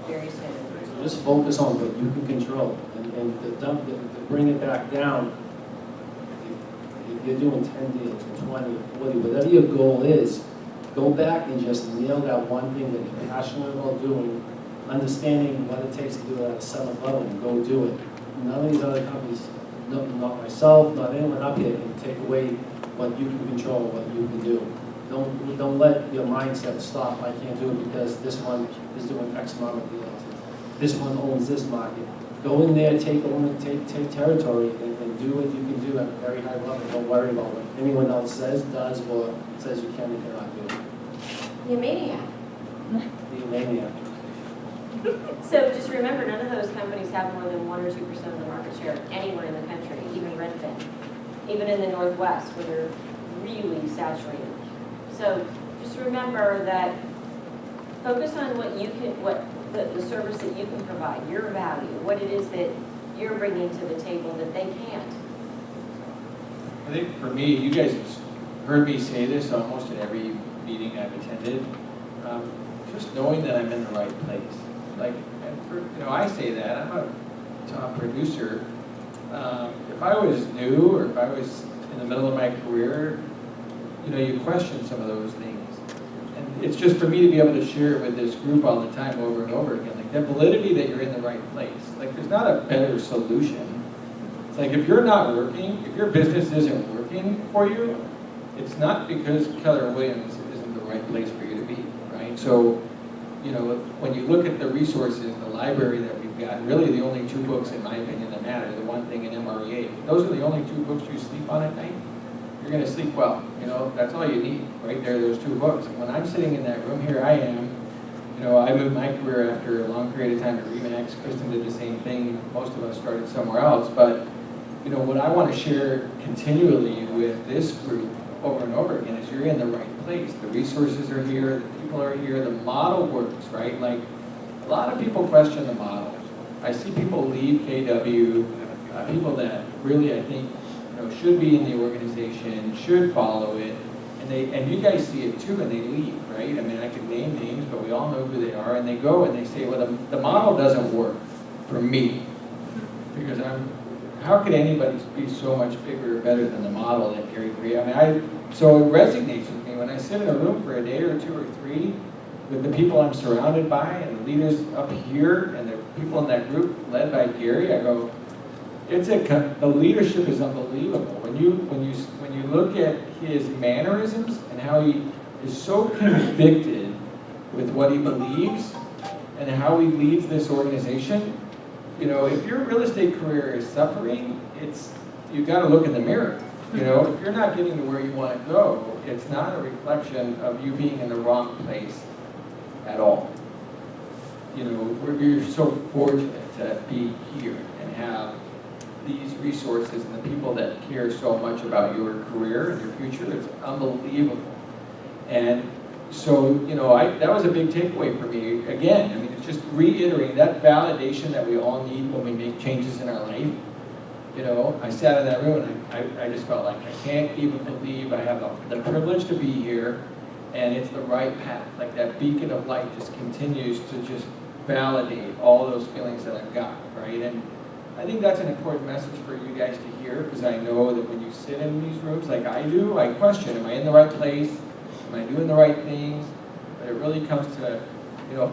very soon. So just focus on what you can control, and to bring it back down. If you're doing 10 deals or 20 or 40, whatever your goal is, go back and just nail that one thing that you're passionate about doing, understanding what it takes to do it at a 7th level, and go do it. None of these other companies, not myself, not anyone up here, can take away what you can control, what you can do. Don't let your mindset stop. I can't do it because this one is doing X amount of deals. This one owns this market. Go in there, take territory, and do what you can do at a very high level. Don't worry about what anyone else says, does, or says you can or cannot do. You maniac. Be a maniac. So just remember, none of those companies have more than 1 or 2% of the market share anywhere in the country, even Redfin, even in the Northwest, where they're really saturated. So just remember that focus on what you can, the service that you can provide, your value, what it is that you're bringing to the table that they can't. I think for me, you guys have heard me say this almost in every meeting I've attended. Just knowing that I'm in the right place. Like, I say that I'm a top producer, if I was new or if I was in the middle of my career, you question some of those things. And it's just for me to be able to share it with this group all the time over and over again. Like the validity that you're in the right place. Like there's not a better solution. It's like if you're not working, if your business isn't working for you, it's not because Keller Williams isn't the right place for you to be, right? So, when you look at the resources, the library that we've got, really the only two books, in my opinion, that matter, the One Thing and MREA, those are the only two books you sleep on at night, you're going to sleep well. That's all you need, right there, those two books. And when I'm sitting in that room, here I am, I moved my career after a long period of time at RE/MAX. Kristan did the same thing. Most of us started somewhere else. But, what I want to share continually with this group over and over again is you're in the right place. The resources are here, the people are here, the model works, right? Like, a lot of people question the model. I see people leave KW, people that really, I think, should be in the organization, should follow it, and you guys see it too, and they leave, right? I mean, I could name names, but we all know who they are, and they go and they say, well, the model doesn't work for me, because how could anybody be so much bigger or better than the model that Gary created? So it resonates with me when I sit in a room for a day or two or three with the people I'm surrounded by and the leaders up here and the people in that group led by Gary. I go, the leadership is unbelievable. When you look at his mannerisms and how he is so convicted with what he believes and how he leads this organization. If your real estate career is suffering, you've got to look in the mirror. If you're not getting to where you want to go, it's not a reflection of you being in the wrong place at all. We're so fortunate to be here and have these resources and the people that care so much about your career and your future. It's unbelievable. And so, that was a big takeaway for me. Again, it's just reiterating that validation that we all need when we make changes in our life. I sat in that room and I just felt like I can't even believe I have the privilege to be here and it's the right path. Like that beacon of light just continues to just validate all those feelings that I've got, right? And I think that's an important message for you guys to hear, because I know that when you sit in these rooms like I do, I question, am I in the right place? Am I doing the right things? But it really comes to,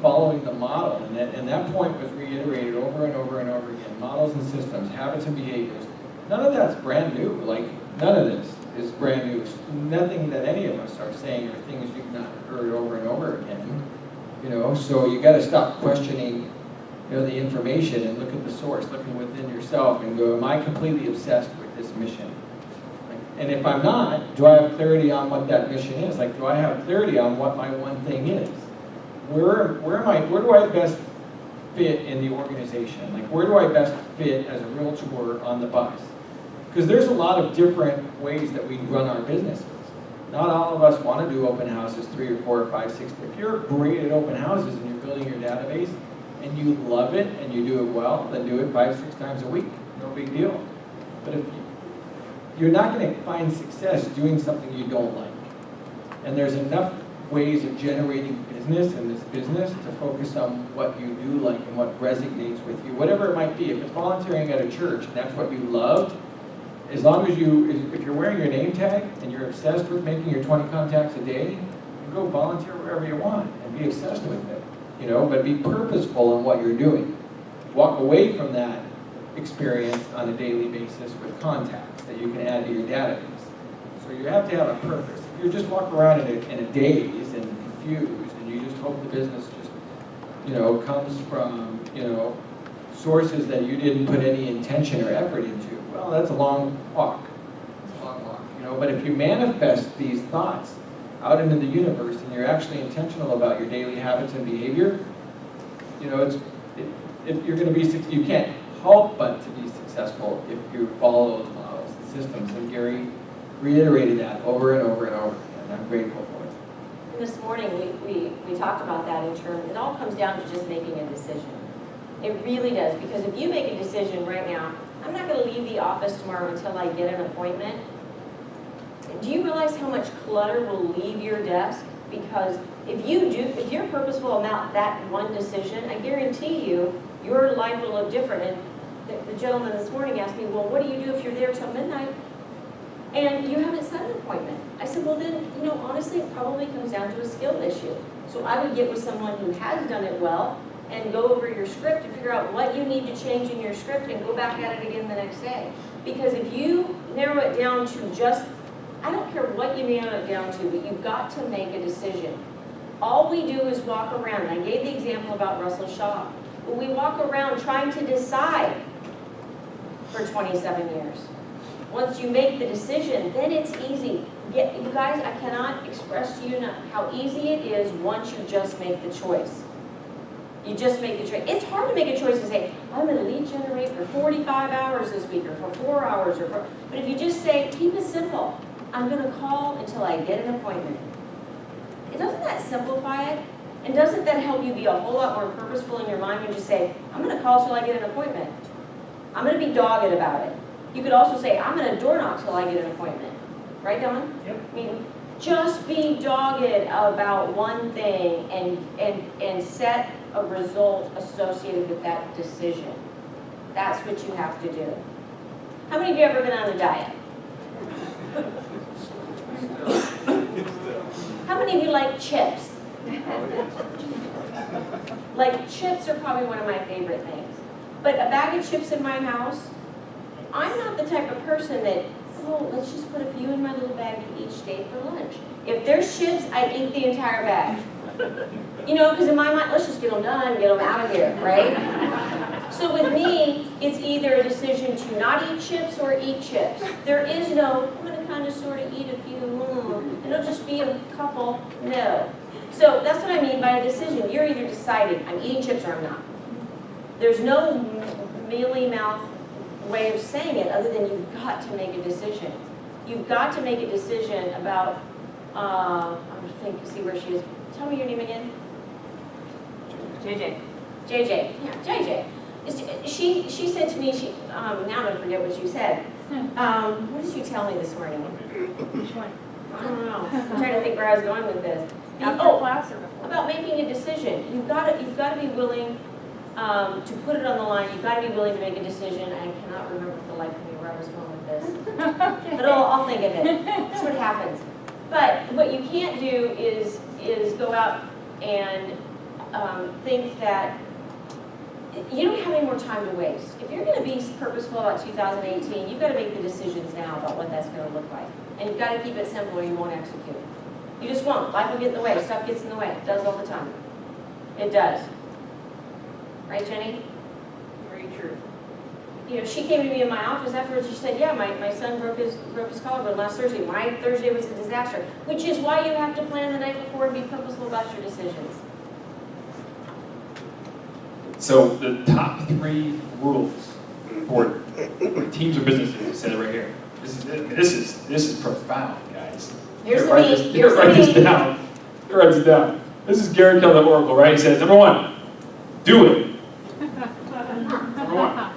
following the model. And that point was reiterated over and over and over again. Models and systems, habits and behaviors. None of that's brand new. Like, none of this is brand new. Nothing that any of us are saying are things you've not heard over and over again. So you got to stop questioning the information and look at the source, looking within yourself and go, am I completely obsessed with this mission? And if I'm not, do I have clarity on what that mission is? Like, do I have clarity on what my one thing is? Where do I best fit in the organization? Like, where do I best fit as a realtor on the bus? Because there's a lot of different ways that we run our businesses. Not all of us want to do open houses 3 or 4 or 5, 6. If you're great at open houses and you're building your database and you love it and you do it well, then do it 5, 6 times a week. No big deal. But if you're not going to find success doing something you don't like. And there's enough ways of generating business in this business to focus on what you do like and what resonates with you, whatever it might be. If it's volunteering at a church and that's what you love, as long as if you're wearing your name tag and you're obsessed with making your 20 contacts a day, you go volunteer wherever you want and be obsessed with it, but be purposeful in what you're doing. Walk away from that experience on a daily basis with contacts that you can add to your database. So you have to have a purpose. If you just walk around in a daze and confused and you just hope the business just, comes from, sources that you didn't put any intention or effort into, well, that's a long walk. It's a long walk, But if you manifest these thoughts out into the universe and you're actually intentional about your daily habits and behavior, you're going to be, you can't help but to be successful if you follow those models and systems. And Gary reiterated that over and over and over again. And I'm grateful for it. And this morning we talked about that in terms, it all comes down to just making a decision. It really does, because if you make a decision right now, I'm not going to leave the office tomorrow until I get an appointment. Do you realize how much clutter will leave your desk? Because if you're purposeful about that one decision, I guarantee you, your life will look different. And the gentleman this morning asked me, well, what do you do if you're there till midnight and you haven't set an appointment? I said, well then, honestly, it probably comes down to a skill issue. So I would get with someone who has done it well and go over your script and figure out what you need to change in your script and go back at it again the next day. Because if you narrow it down to just, I don't care what you narrow it down to, but you've got to make a decision. All we do is walk around. And I gave the example about Russell Shaw. We walk around trying to decide for 27 years. Once you make the decision, then it's easy. You guys, I cannot express to you how easy it is once you just make the choice. You just make the choice. It's hard to make a choice and say, I'm going to lead generate for 45 hours this week or for 4 hours. But if you just say, keep it simple. I'm going to call until I get an appointment. Doesn't that simplify it? And doesn't that help you be a whole lot more purposeful in your mind when you say, I'm going to call till I get an appointment. I'm going to be dogged about it. You could also say, I'm going to door knock till I get an appointment. Right, Don? Yep. I mean, just be dogged about one thing and set a result associated with that decision. That's what you have to do. How many of you have ever been on a diet? How many of you like chips? Like, chips are probably one of my favorite things. But a bag of chips in my house, I'm not the type of person that, oh, let's just put a few in my little bag each day for lunch. If there's chips, I eat the entire bag. Because in my mind, let's just get them done, get them out of here, right? So with me, it's either a decision to not eat chips or eat chips. There is no, I'm going to kind of sort of eat a few, and it'll just be a couple. No. So that's what I mean by a decision. You're either deciding, I'm eating chips or I'm not. There's no mealy-mouth way of saying it other than you've got to make a decision. You've got to make a decision about, I'm thinking, see where she is. Tell me your name again. JJ. JJ. Yeah, JJ. She said to me, now I'm going to forget what you said. What did she tell me this morning? Which one? I don't know. I'm trying to think where I was going with this. After class or before? About making a decision. You've got to be willing to put it on the line. You've got to be willing to make a decision. I cannot remember for the life of me where I was going with this. But I'll think of it. That's what happens. But what you can't do is go out and think that you don't have any more time to waste. If you're going to be purposeful about 2018, you've got to make the decisions now about what that's going to look like. And you've got to keep it simple or you won't execute. You just won't. Life will get in the way. Stuff gets in the way. It does all the time. It does. Right, Jenny? Very true. She came to me in my office afterwards. She said, yeah, my son broke his collarbone last Thursday. My Thursday was a disaster. Which is why you have to plan the night before and be purposeful about your decisions. So the top 3 rules for teams or businesses, you said it right here. This is profound, guys. Here's the Write meat. this, write this down. Write this down. This is Gary Keller, Oracle, right? He says, number 1, do it. Number 1.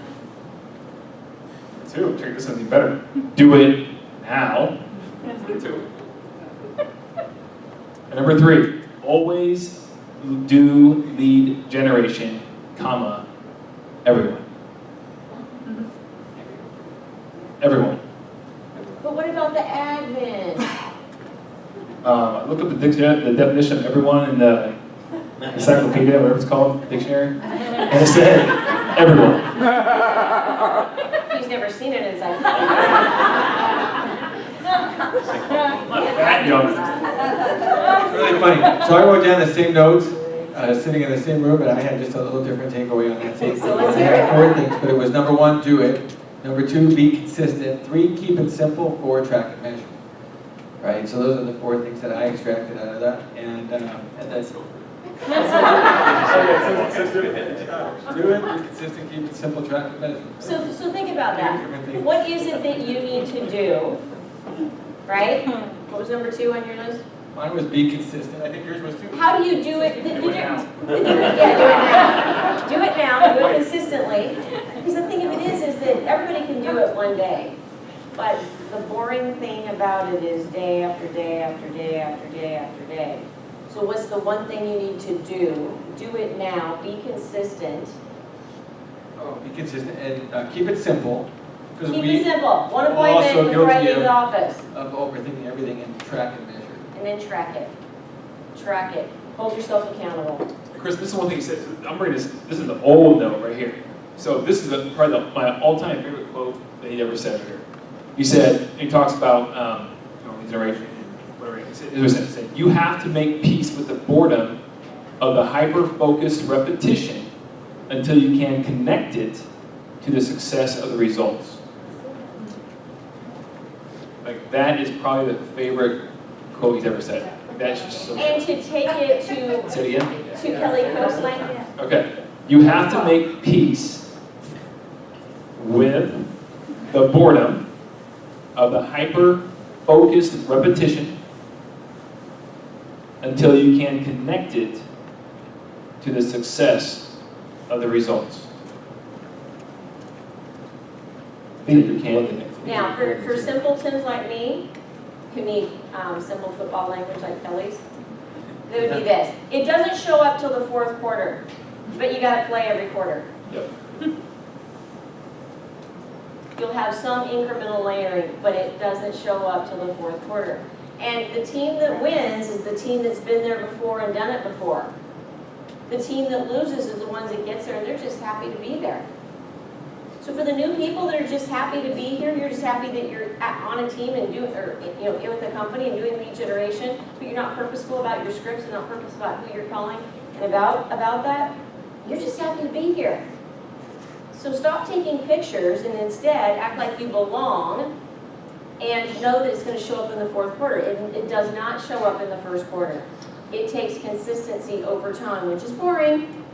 2, check this something better. Do it now. 2. And number 3, always do lead generation, comma, everyone. Everyone. But what about the admin? Look up the definition of everyone in the encyclopedia, whatever it's called, dictionary, and it said everyone. He's never seen it encyclopedia. That young. It's really funny. So I wrote down the same notes, sitting in the same room, but I had just a little different takeaway on that tape. So let's I hear had it. 4 things, but it was number 1, do it. Number 2, be consistent. 3, keep it simple. 4, track and measure. Right. So those are the 4 things that I extracted out of that, and that's it. Do it. Be consistent. Keep it simple. Track and measure. So think about that. What is it that you need to do? Right? What was number 2 on your list? Mine was be consistent. I think yours was too. How do you do it? Do it now. Do it now. Do it now. Do it consistently. Because the thing of it is that everybody can do it one day. But the boring thing about it is day after day after day after day after day. So what's the one thing you need to do? Do it now. Be consistent. Be consistent and keep it simple. Because Keep it simple, one we're also appointment before I guilty leave the office, of overthinking everything and track and measure. and then track it. Track it, hold yourself accountable. Chris, this is one thing you said. I'm bringing this is the old note right here. So this is probably my all-time favorite quote that he ever said here. He said, he talks about generation, whatever he said, you have to make peace with the boredom of the hyper-focused repetition until you can connect it to the success of the results. Like, that is probably the favorite quote he's ever said. Like, that's just so And to take it to Say it again. Kelly Coastline. Okay. You have to make peace with the boredom of the hyper-focused repetition until you can connect it to the success of the results. You can connect it. Now, for simpletons like me, who need simple football language like Kelly's, it would be this. It doesn't show up till the fourth quarter, but you gotta play every quarter. Yep. You'll have some incremental layering, but it doesn't show up till the fourth quarter. And the team that wins is the team that's been there before and done it before. The team that loses is the ones that gets there and they're just happy to be there. So for the new people that are just happy to be here, you're just happy that you're on a team and doing, or with the company and doing each iteration, but you're not purposeful about your scripts and not purposeful about who you're calling and about that, you're just happy to be here. So stop taking pictures and instead act like you belong and know that it's going to show up in the fourth quarter. It does not show up in the first quarter. It takes consistency over time, which is boring.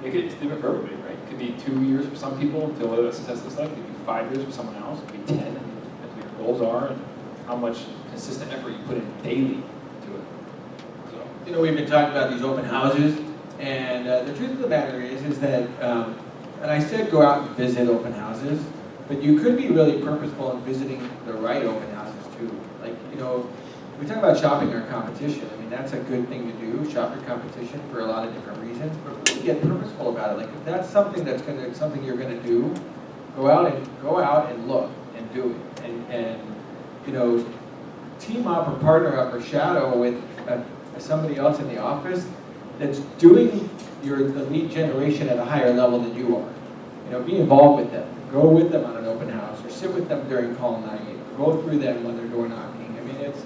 It's different for everybody, right? It could be 2 years for some people to what success looks like. It could be 5 years for someone else. It could be 10. That's what your goals are and how much consistent effort you put in daily to it. So, We've been talking about these open houses, and the truth of the matter is that, and I said go out and visit open houses, but you could be really purposeful in visiting the right open houses too. Like, we talk about shopping our competition. I mean, that's a good thing to do, shop your competition for a lot of different reasons, but really get purposeful about it. Like, if that's something something you're gonna do, go out and look and do it. And team up or partner up or shadow with somebody else in the office that's doing the lead generation at a higher level than you are. Be involved with them. Go with them on an open house, or sit with them during call night, or go through them when they're door knocking. I mean, it's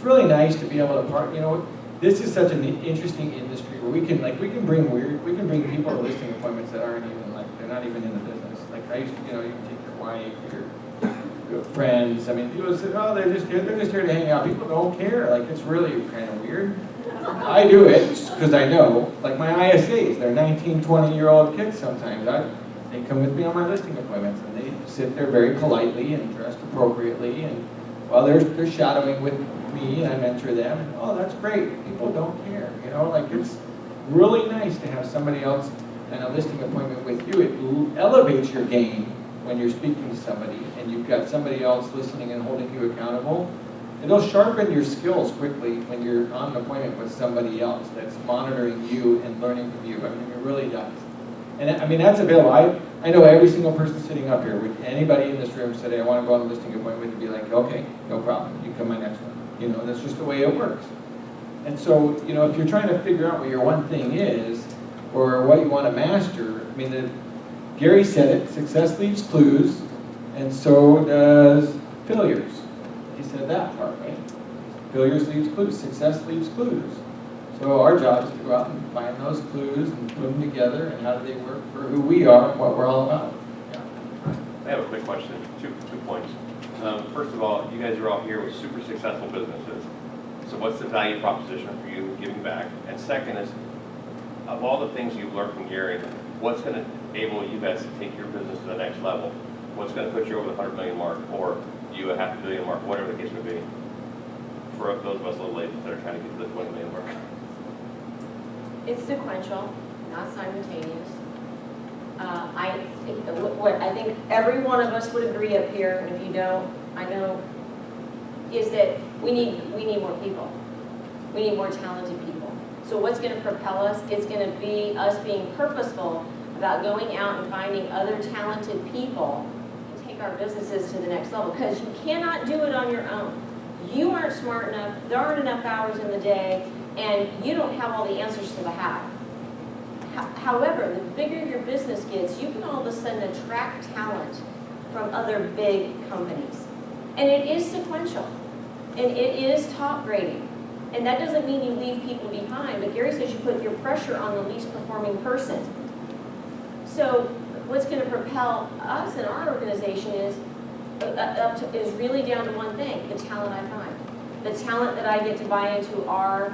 really nice to be able to this is such an interesting industry where we can bring people to listing appointments that aren't even they're not even in the business. Like I used to, you can take your wife, your friends. I mean, people say, oh, they're just here to hang out. People don't care. Like, it's really kind of weird. I do it because I know, like my ISAs, they're 19, 20-year-old kids sometimes. They come with me on my listing appointments, and they sit there very politely and dressed appropriately, and while they're shadowing with me, and I mentor them, and oh, that's great. People don't care, it's really nice to have somebody else in a listing appointment with you. It elevates your game when you're speaking to somebody, and you've got somebody else listening and holding you accountable. It'll sharpen your skills quickly when you're on an appointment with somebody else that's monitoring you and learning from you. I mean, it really does. And I mean, that's available. I know every single person sitting up here, with anybody in this room today, I want to go on a listing appointment and be like, okay, no problem, you come my next one. That's just the way it works. And so, if you're trying to figure out what your one thing is, or what you want to master, I mean, Gary said it, success leaves clues, and so does failures. He said that part, right? Failures leaves clues, success leaves clues. So our job is to go out and find those clues and put them together, and how do they work for who we are and what we're all about. Yeah. I have a quick question, two points. First of all, you guys are all here with super successful businesses. So what's the value proposition for you giving back? And second is, of all the things you've learned from Gary, what's going to enable you guys to take your business to the next level? What's going to put you over the 100 million mark, or you a $500 million mark, whatever the case may be, for those of us little ladies that are trying to get to the 20 million mark? It's sequential, not simultaneous. I think every one of us would agree up here, and if you don't, I know, is that we need more people. We need more talented people. So what's going to propel us? It's going to be us being purposeful about going out and finding other talented people and take our businesses to the next level, because you cannot do it on your own. You aren't smart enough, there aren't enough hours in the day, and you don't have all the answers to the how. However, the bigger your business gets, you can all of a sudden attract talent from other big companies. And it is sequential, and it is top grading. And that doesn't mean you leave people behind, but Gary says you put your pressure on the least performing person. So what's going to propel us in our organization is really down to one thing: the talent I find, the talent that I get to buy into our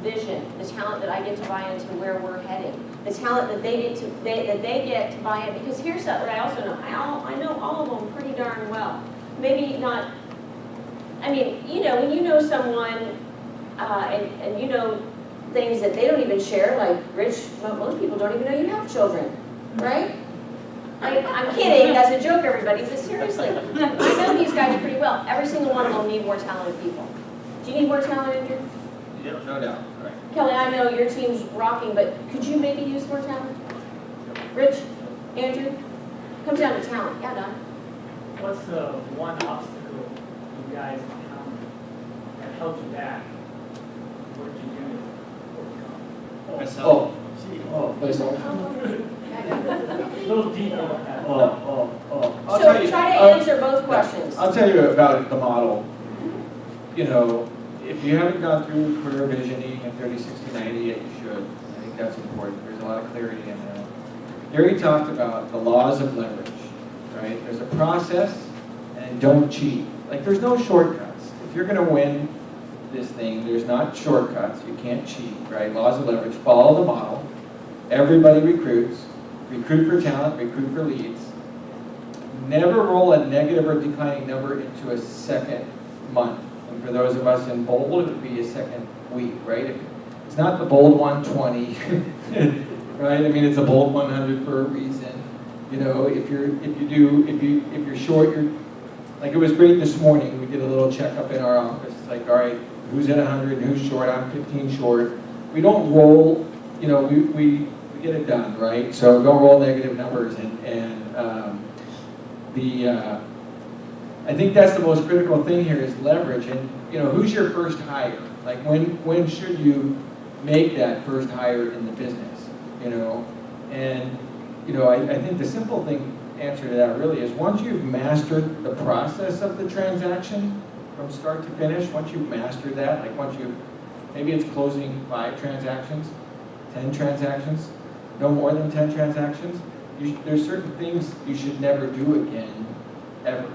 vision, the talent that I get to buy into where we're heading, the talent that they get to buy in. Because here's what I also know: I know all of them pretty darn well. Maybe not. I mean, you know, when you know someone and you know things that they don't even share, like Rich, most people don't even know you have children, right? I'm kidding, that's a joke, everybody, but seriously, I know these guys pretty well. Every single one of them need more talented people. Do you need more talent, Andrew? Yeah, no doubt, right. Kelly, I know your team's rocking, but could you maybe use more talent? Rich, Andrew, comes down to talent. Yeah, Don. What's the one obstacle you guys encountered that held you back? What did you do to overcome? Myself. Myself. A little deeper on that. I'll So tell you- try to answer both questions. I'll tell you about the model. You know, if you haven't gone through career visioning and 30, 60, 90 yet, you should. I think that's important. There's a lot of clarity in that. Gary talked about the laws of leverage, right? There's a process, and don't cheat. Like, there's no shortcuts. If you're going to win this thing, there's not shortcuts. You can't cheat, right? Laws of leverage. Follow the model. Everybody recruits. Recruit for talent, recruit for leads. Never roll a negative or declining number into a second month. And for those of us in bold, it would be a second week, right? If it's not the bold 120, right? I mean, it's a bold 100 for a reason. You know, if you're short, you're like, it was great this morning. We did a little checkup in our office. It's like, all right, who's at 100 and who's short? I'm 15 short. We don't roll. You know, we get it done, right? So don't roll negative numbers, I think that's the most critical thing here is leverage. And you know, who's your first hire? Like when should you make that first hire in the business? You know, and you know, I think the simple thing answer to that really is once you've mastered the process of the transaction from start to finish, once you've mastered that, like maybe it's closing 5 transactions, 10 transactions, no more than 10 transactions. There's certain things you should never do again, ever,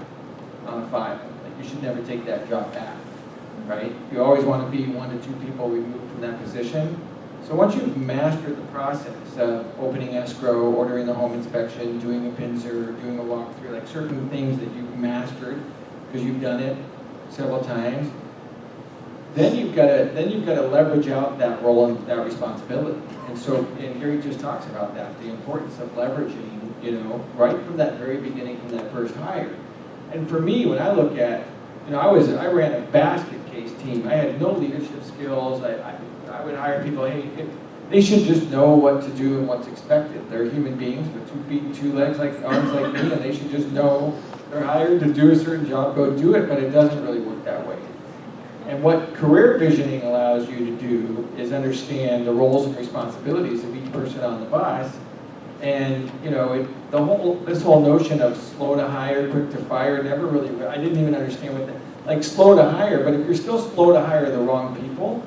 on a 5. Like you should never take that job back, right? You always want to be 1 to 2 people removed from that position. So once you've mastered the process of opening escrow, ordering the home inspection, doing a pincer, doing a walkthrough, like certain things that you've mastered because you've done it several times, then you've got to leverage out that role and that responsibility. And so, and Gary just talks about that, the importance of leveraging, you know, right from that very beginning, from that first hire. And for me, when I look at, you know, I ran a basket case team. I had no leadership skills. I would hire people, hey, they should just know what to do and what's expected. They're human beings with 2 feet and 2 legs, like arms like me, and they should just know they're hired to do a certain job, go do it, but it doesn't really work that way. And what career visioning allows you to do is understand the roles and responsibilities of each person on the bus. And you know, this whole notion of slow to hire, quick to fire, never really, I didn't even understand what that, like slow to hire, but if you're still slow to hire the wrong people,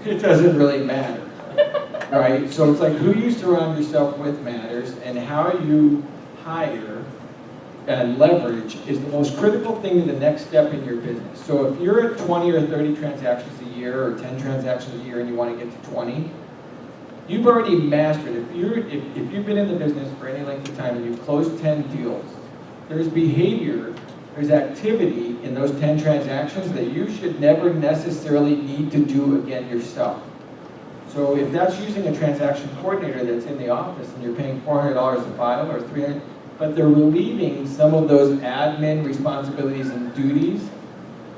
it doesn't really matter, right? So it's like who you surround yourself with matters, and how you hire and leverage is the most critical thing to the next step in your business. So if you're at 20 or 30 transactions a year or 10 transactions a year and you want to get to 20, you've already mastered it. If you've been in the business for any length of time and you've closed 10 deals, there's behavior, there's activity in those 10 transactions that you should never necessarily need to do again yourself. So if that's using a transaction coordinator that's in the office and you're paying $400 a file or $300, but they're relieving some of those admin responsibilities and duties,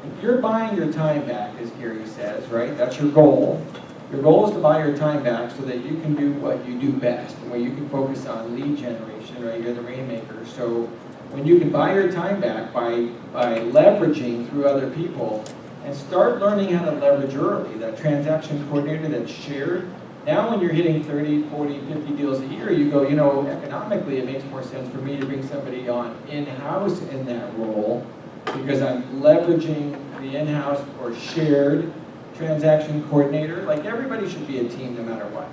if you're buying your time back, as Gary says, right, that's your goal, Your goal is to buy your time back so that you can do what you do best, and where you can focus on lead generation, right? You're the rainmaker. So when you can buy your time back by leveraging through other people, and start learning how to leverage early, that transaction coordinator that's shared. Now when you're hitting 30, 40, 50 deals a year, you go, economically it makes more sense for me to bring somebody on in-house in that role, because I'm leveraging the in-house or shared transaction coordinator. Like, everybody should be a team no matter what.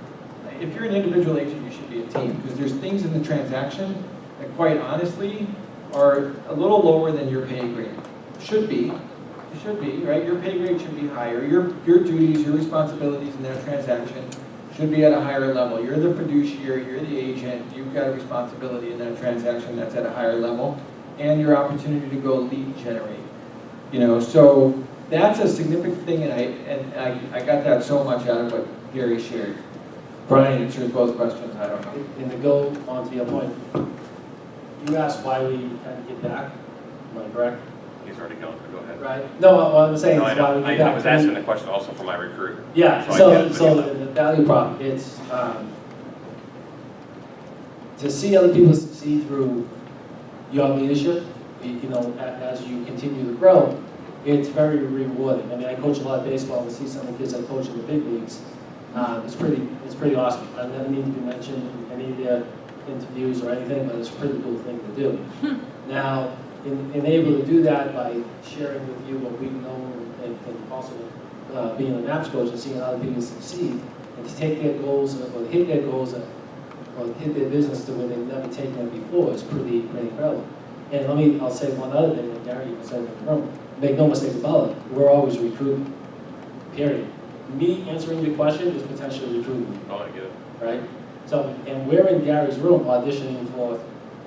If you're an individual agent, you should be a team, because there's things in the transaction that quite honestly are a little lower than your pay grade. Should be. It should be, right? Your pay grade should be higher. Your duties, your responsibilities in that transaction should be at a higher level. You're the fiduciary, you're the agent, you've got a responsibility in that transaction that's at a higher level, and your opportunity to go lead generate. So that's a significant thing, and I got that so much out of what Gary shared. Brian answers both questions, I don't know. And to go on to your point, you asked why we had to get back, am I correct? He's already gone, so go ahead. Right? No, what I'm saying No, is I why know. we get back. I was asking the question also for my recruit. Yeah, So I so, get it, so but the value prop, it's to see other people succeed through your leadership, as you continue to grow, it's very rewarding. I mean, I coach a lot of baseball, and see some of the kids I coach in the big leagues. It's pretty awesome. I never need to be mentioned in any of their interviews or anything, but it's a pretty cool thing to do. Now, in able to do that by sharing with you what we've known, and also being an apps coach and seeing other people succeed, and to take their goals or hit their goals or hit their business to where they've never taken it before is pretty incredible. And I'll say one other thing that Gary even said in the room. Make no mistake about it, we're always recruiting, period. Me answering your question is potentially recruiting, Oh, I get it. right? So, and we're in Gary's room auditioning for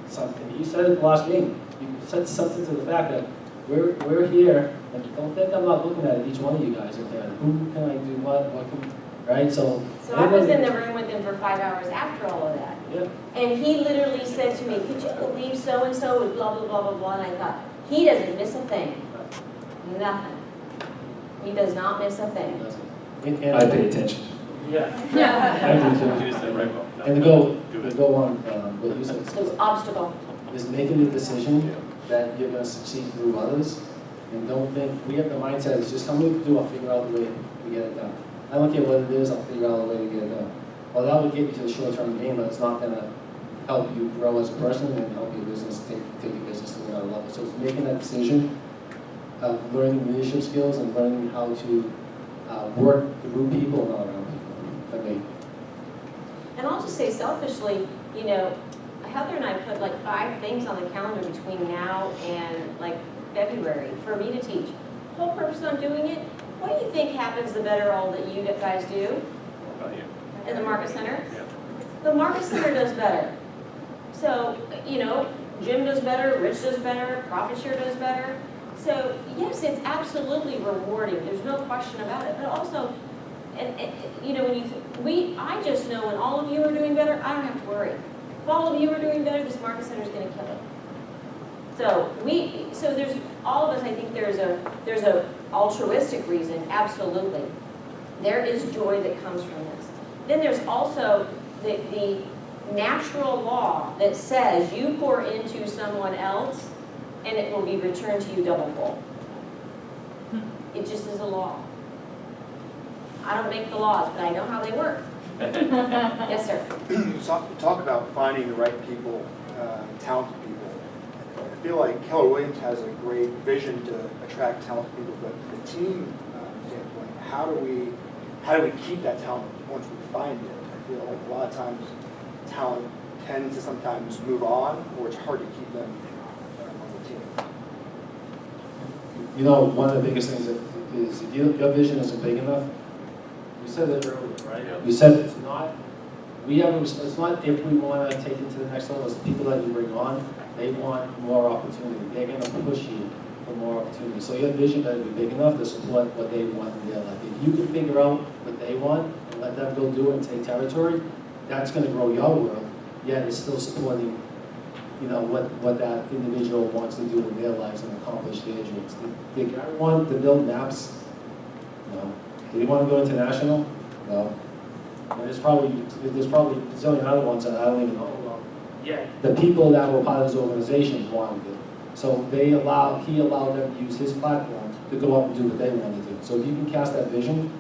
something. You said it the last meeting. You said something to the fact that we're here, and don't think I'm not looking at each one of you guys up there. Who can I do what can, right? So I was in the room with him for 5 hours after all of that. Yeah. And he literally said to me, could you believe so-and-so was blah, blah, blah, blah, blah, and I thought, he doesn't miss a thing. Nothing. He does not miss a thing. I pay attention. Yeah. I do too. You just said right, well, And to go on what you said, It's an obstacle. is making the decision that you're going to succeed through others, and don't think, we have the mindset, it's just something to do, I'll figure out the way to get it done. I don't care what it is, I'll figure out a way to get it done. Well, that will get you to the short-term game, but it's not going to help you grow as a person and help your business, take your business to another level. So it's making that decision of learning leadership skills and learning how to work through people and not around people. I mean, And I'll just say selfishly, Heather and I put like 5 things on the calendar between now and like February for me to teach. The whole purpose of doing it, what do you think happens the better all that you guys do What about you? in the Market Center? Yeah. The Market Center does better. So, Jim does better, Rich does better, Profit Share does better. So, yes, it's absolutely rewarding. There's no question about it. But also, I just know when all of you are doing better, I don't have to worry. If all of you are doing better, this Market Center is going to kill it. So there's all of us. I think there's a altruistic reason. Absolutely, there is joy that comes from this. Then there's also the natural law that says you pour into someone else, and it will be returned to you double full. It just is a law. I don't make the laws, but I know how they work. Yes, sir. You talk about finding the right people, talented people. I feel like Keller Williams has a great vision to attract talented people, but from the team standpoint, how do we keep that talent once we find it? I feel like a lot of times talent tends to sometimes move on, or it's hard to keep them on the team. one of the biggest things is if your vision isn't big enough, you said it earlier, right? Yeah. You said it's not, it's not if we want to take it to the next level, it's the people that you bring on, they want more opportunity. They're going to push you for more opportunity. So your vision better be big enough to support what they want in their life. If you can figure out what they want and let them go do it and take territory, that's going to grow your world, yet it's still supporting what that individual wants to do in their lives and accomplish their dreams. Did Gary want to build maps? No. Did he want to go international? you know? And there's probably a zillion other ones that I don't even know about. Yeah. The people that were part of his organization wanted it. So he allowed them to use his platform to go out and do what they wanted to do. So if you can cast that vision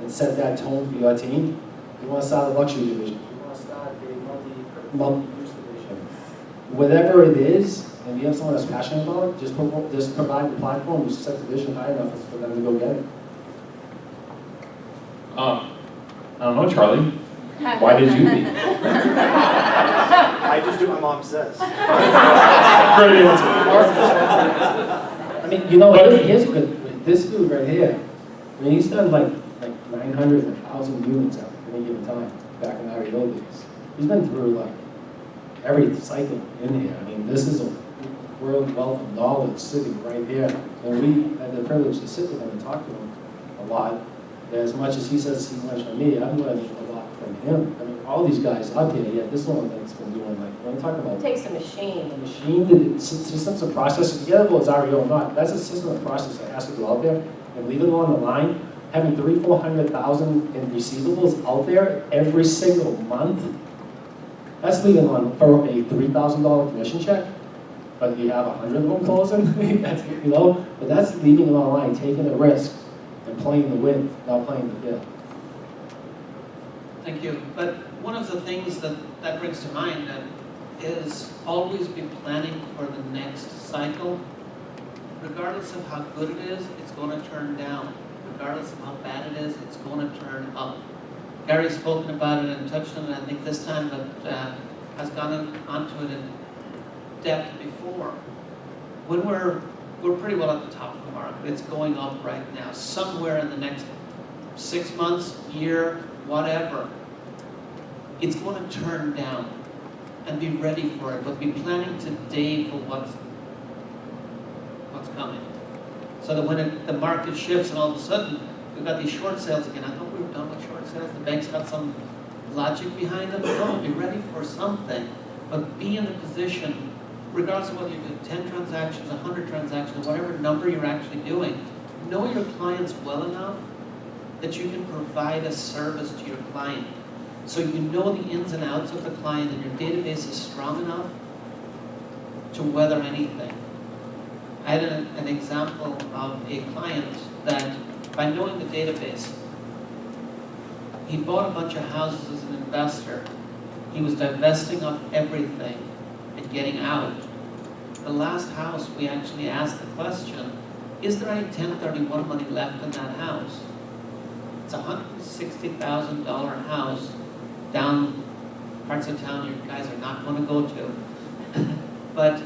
and set that tone for your team, you want to start a luxury division, you want to start a multi-use division, whatever it is, and you have someone that's passionate about it, just provide the platform, just set the vision high enough for them to go get it. I don't know, Charlie. Why did you leave? I just do what my mom says. Great answer. I mean, here's a good, this dude right here, I mean, he's done like 900 and 1,000 units at any given time, back in our old days. He's been through like every cycle in here. I mean, this is a world wealth of knowledge sitting right here. And we had the privilege to sit with him and talk to him a lot. As much as he says he learns from me, I'm learning a lot from him. I mean, all these guys up here, yeah, this one that's been doing, like, when I talk about It takes a machine. a machine that systems of process, together whether it's REO or not, that's a system of process that has to go out there and leave it on the line. Having 300,000-400,000 in receivables out there every single month, that's leaving on for a $3,000 commission check. But you have 100 of them closing, that's, but that's leaving it on the line, taking a risk and playing the win, not playing the field. Thank you. But one of the things that brings to mind is always be planning for the next cycle. Regardless of how good it is, it's going to turn down. Regardless of how bad it is, it's going to turn up. Gary's spoken about it and touched on it, I think this time, but has gone onto it in depth before. When we're pretty well at the top of the market. It's going up right now. Somewhere in the next 6 months, year, whatever, it's going to turn down. And be ready for it, but be planning today for what's coming. So that when the market shifts and all of a sudden, we've got these short sales again. I thought we were done with short sales. The bank's got some logic behind them. No, be ready for something. But be in the position, regardless of whether you do 10 transactions, 100 transactions, whatever number you're actually doing, know your clients well enough that you can provide a service to your client. So you know the ins and outs of the client and your database is strong enough to weather anything. I had an example of a client that, by knowing the database, he bought a bunch of houses as an investor. He was divesting of everything and getting out. The last house, we actually asked the question, is there any 1031 money left in that house? It's a $160,000 house down parts of town you guys are not going to go to. But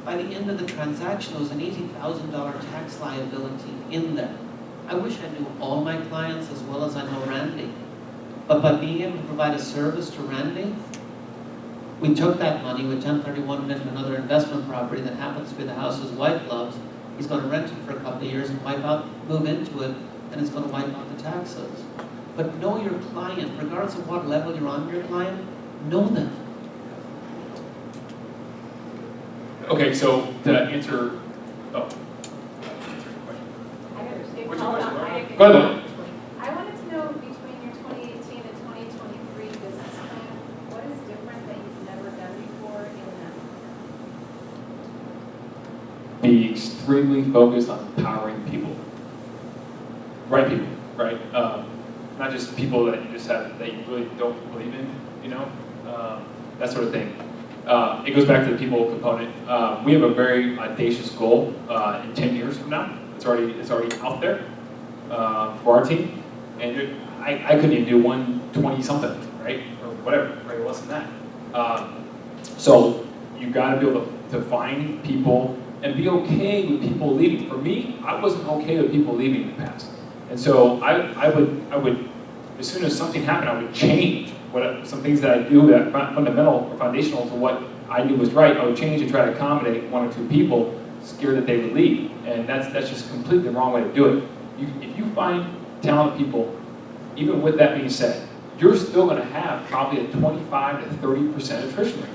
by the end of the transaction, there was an $80,000 tax liability in there. I wish I knew all my clients as well as I know Randy. But by being able to provide a service to Randy, we took that money with 1031 into another investment property that happens to be the house his wife loves. He's going to rent it for a couple of years and move into it, and it's going to wipe out the taxes. But know your client, regardless of what level you're on your client, know them. Okay, so to answer, I understand. What's your question? I Go ahead. I wanted to know, between your 2018 and 2023 business plan, what is different that you've never done before in them? Be extremely focused on empowering people. Right people, right? Not just people that you just have, that you really don't believe in, that sort of thing. It goes back to the people component. We have a very audacious goal in 10 years from now. It's already out there for our team. And I couldn't even do 120 something, right? Or whatever, right? Less than that. So you got to be able to find people and be okay with people leaving. For me, I wasn't okay with people leaving in the past. And so I would, as soon as something happened, I would change some things that I do that are fundamental or foundational to what I knew was right. I would change and try to accommodate one or two people, scared that they would leave. And that's just completely the wrong way to do it. If you find talented people, even with that being said, you're still going to have probably a 25 to 30% attrition rate.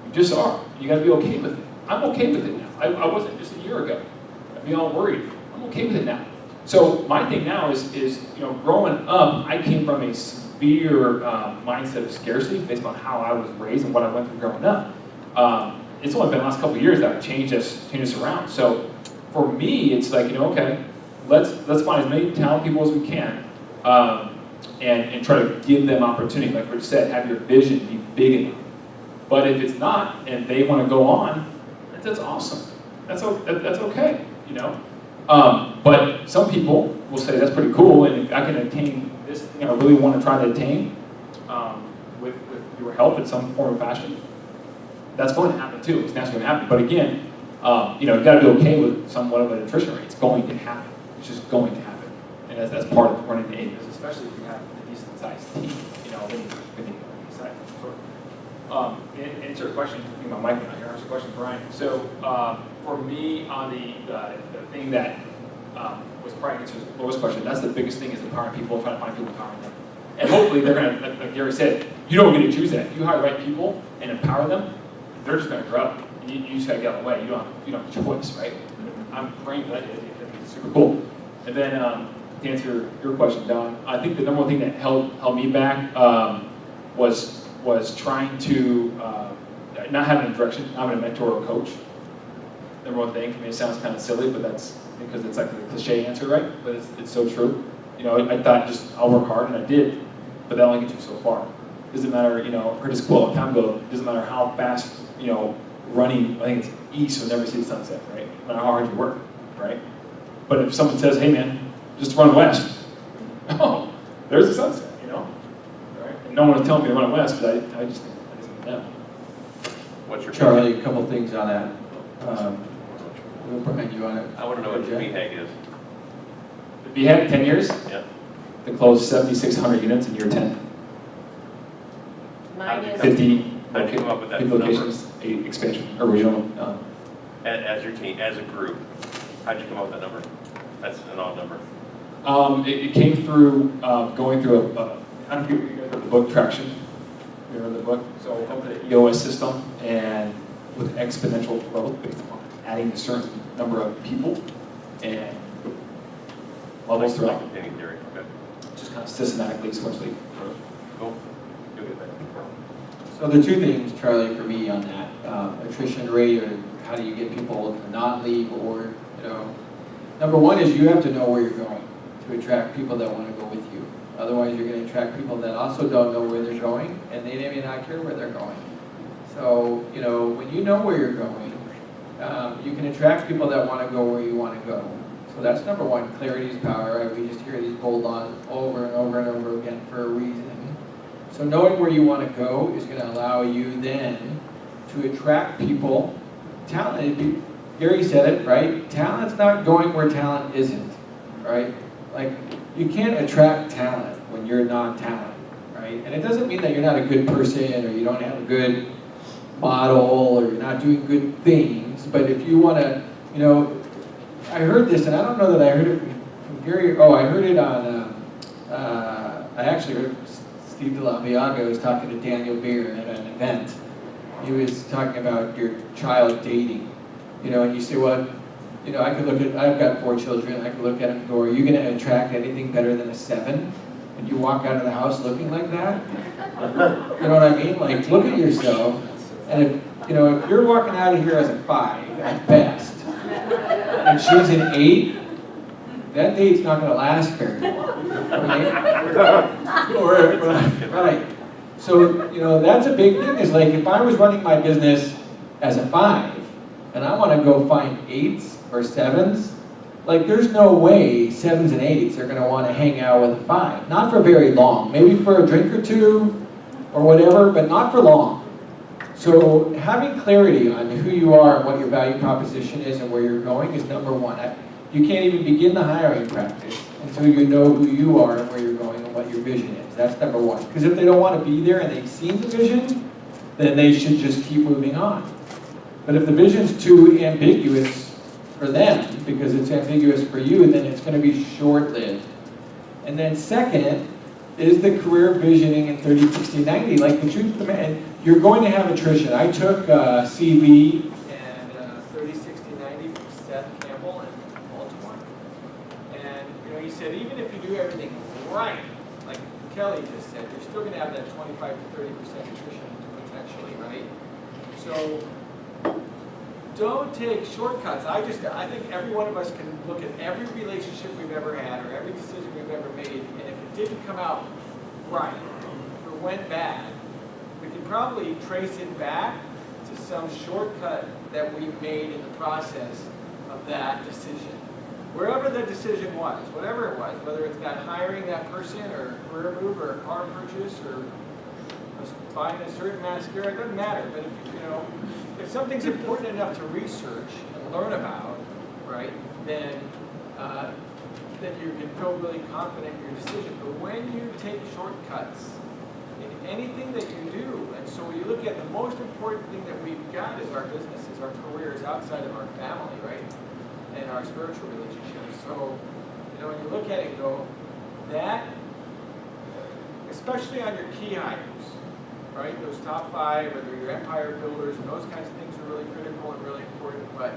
You just are. You got to be okay with it. I'm okay with it now. I wasn't just a year ago. I'd be all worried. I'm okay with it now. So my thing now is growing up, I came from a severe mindset of scarcity based on how I was raised and what I went through growing up. It's only been the last couple of years that I've changed this around. So for me, it's like, okay, let's find as many talented people as we can, and try to give them opportunity. Like Rich said, have your vision be big enough. But if it's not, and they want to go on, that's awesome. That's okay, But some people will say that's pretty cool, and if I can attain this thing I really want to try to attain with your help in some form or fashion, that's going to happen too. It's naturally going to happen. But again, you've got to be okay with somewhat of an attrition rate. It's going to happen. It's just going to happen, and that's part of running the A business, especially if you have a decent sized team. When you decide. To answer your question, I think my mic went out here. Answer your question, Brian. So for me, on the thing that was probably answers Laura's question, that's the biggest thing is empowering people, trying to find people, empowering them. And hopefully they're going to, like Gary said, you don't get to choose that. If you hire the right people and empower them, they're just going to grow. And you just got to get out of the way. You don't have a choice, right? I'm praying for that. It's super cool. And then to answer your question, Don, I think the number one thing that held me back was trying to not having a direction, not having a mentor or coach. Number one thing. I mean, it sounds kind of silly, but that's because it's like the cliche answer, right? But it's so true. I thought just I'll work hard, and I did, but that only gets you so far. Doesn't matter, I heard this quote a long time ago. Doesn't matter how fast, running. I think it's east will never see the sunset, right? No matter how hard you work, right? But if someone says, "Hey, man, just run west," oh, there's the sunset, right? And no one was telling me to run west because I just didn't know. What's your Charlie, a couple things on that. Brian, you want to? I want to know what your BHAG is. The BHAG, 10 years? Yeah. To close 7,600 units in year 10. Mine is 50 How'd you come up with that 50 number? locations, 8 expansion, original. As your team, as a group, how'd you come up with that number? That's an odd number. It came through going through I don't know if you guys read the book Traction. You read the book? So up the EOS system, and with exponential growth based on adding a certain number of people and levels throughout. Like any theory. Okay. Just kind of systematically, sequentially. Cool. You'll get that. So the two things, Charlie, for me on that, attrition rate, or how do you get people to not leave, or, number one is you have to know where you're going to attract people that want to go with you. Otherwise, you're going to attract people that also don't know where they're going, and they may not care where they're going. So, when you know where you're going, you can attract people that want to go where you want to go. So that's number one, clarity is power. Right? We just hear these bold laws over and over and over again for a reason. So knowing where you want to go is going to allow you then to attract people. Talent, Gary said it, right? Talent's not going where talent isn't, right? Like, you can't attract talent when you're non-talent, right? And it doesn't mean that you're not a good person, or you don't have a good model, or you're not doing good things. But if you want to, I heard this, and I don't know that I heard it from Gary. Oh, I heard it on, I actually heard Steve DeLaviaga was talking to Daniel Beer at an event. He was talking about your child dating, and you say, well, I could look at, I've got 4 children, I could look at them and go, are you going to attract anything better than a 7? And you walk out of the house looking like that? You know what I mean? Like, look at yourself, and if you're walking out of here as a 5 at best, and she's an 8, that date's not going to last very long, right? Right. So, that's a big thing, is like, if I was running my business as a 5, and I want to go find 8s or 7s, like, there's no way 7s and 8s are going to want to hang out with a 5. Not for very long. Maybe for a drink or two, or whatever, but not for long. So having clarity on who you are and what your value proposition is and where you're going is number one. You can't even begin the hiring practice until you know who you are and where you're going and what your vision is. That's number one. Because if they don't want to be there and they've seen the vision, then they should just keep moving on. But if the vision's too ambiguous for them, because it's ambiguous for you, then it's going to be short-lived. And then second is the career visioning in 30, 60, 90. Like, the truth of the matter, you're going to have attrition. I took CV and 30, 60, 90 from Seth Campbell in Baltimore. And we said, even if you do everything right, like Kelly just said, you're still gonna have that 25 to 30% attrition potentially, right? So don't take shortcuts. I think every one of us can look at every relationship we've ever had or every decision we've ever made, and if it didn't come out right, if it went bad, we can probably trace it back to some shortcut that we made in the process of that decision. Wherever the decision was, whatever it was, whether it's got hiring that person or a career move or a car purchase or buying a certain mascara, it doesn't matter. But if something's important enough to research and learn about, right, then you can feel really confident in your decision. But when you take shortcuts in anything that you do, and so when you look at the most important thing that we've got is our businesses, our careers outside of our family, right, and our spiritual relationships. So, when you look at it and go, that, especially on your key hires, right, those top 5, whether you're empire builders, and those kinds of things are really critical and really important, but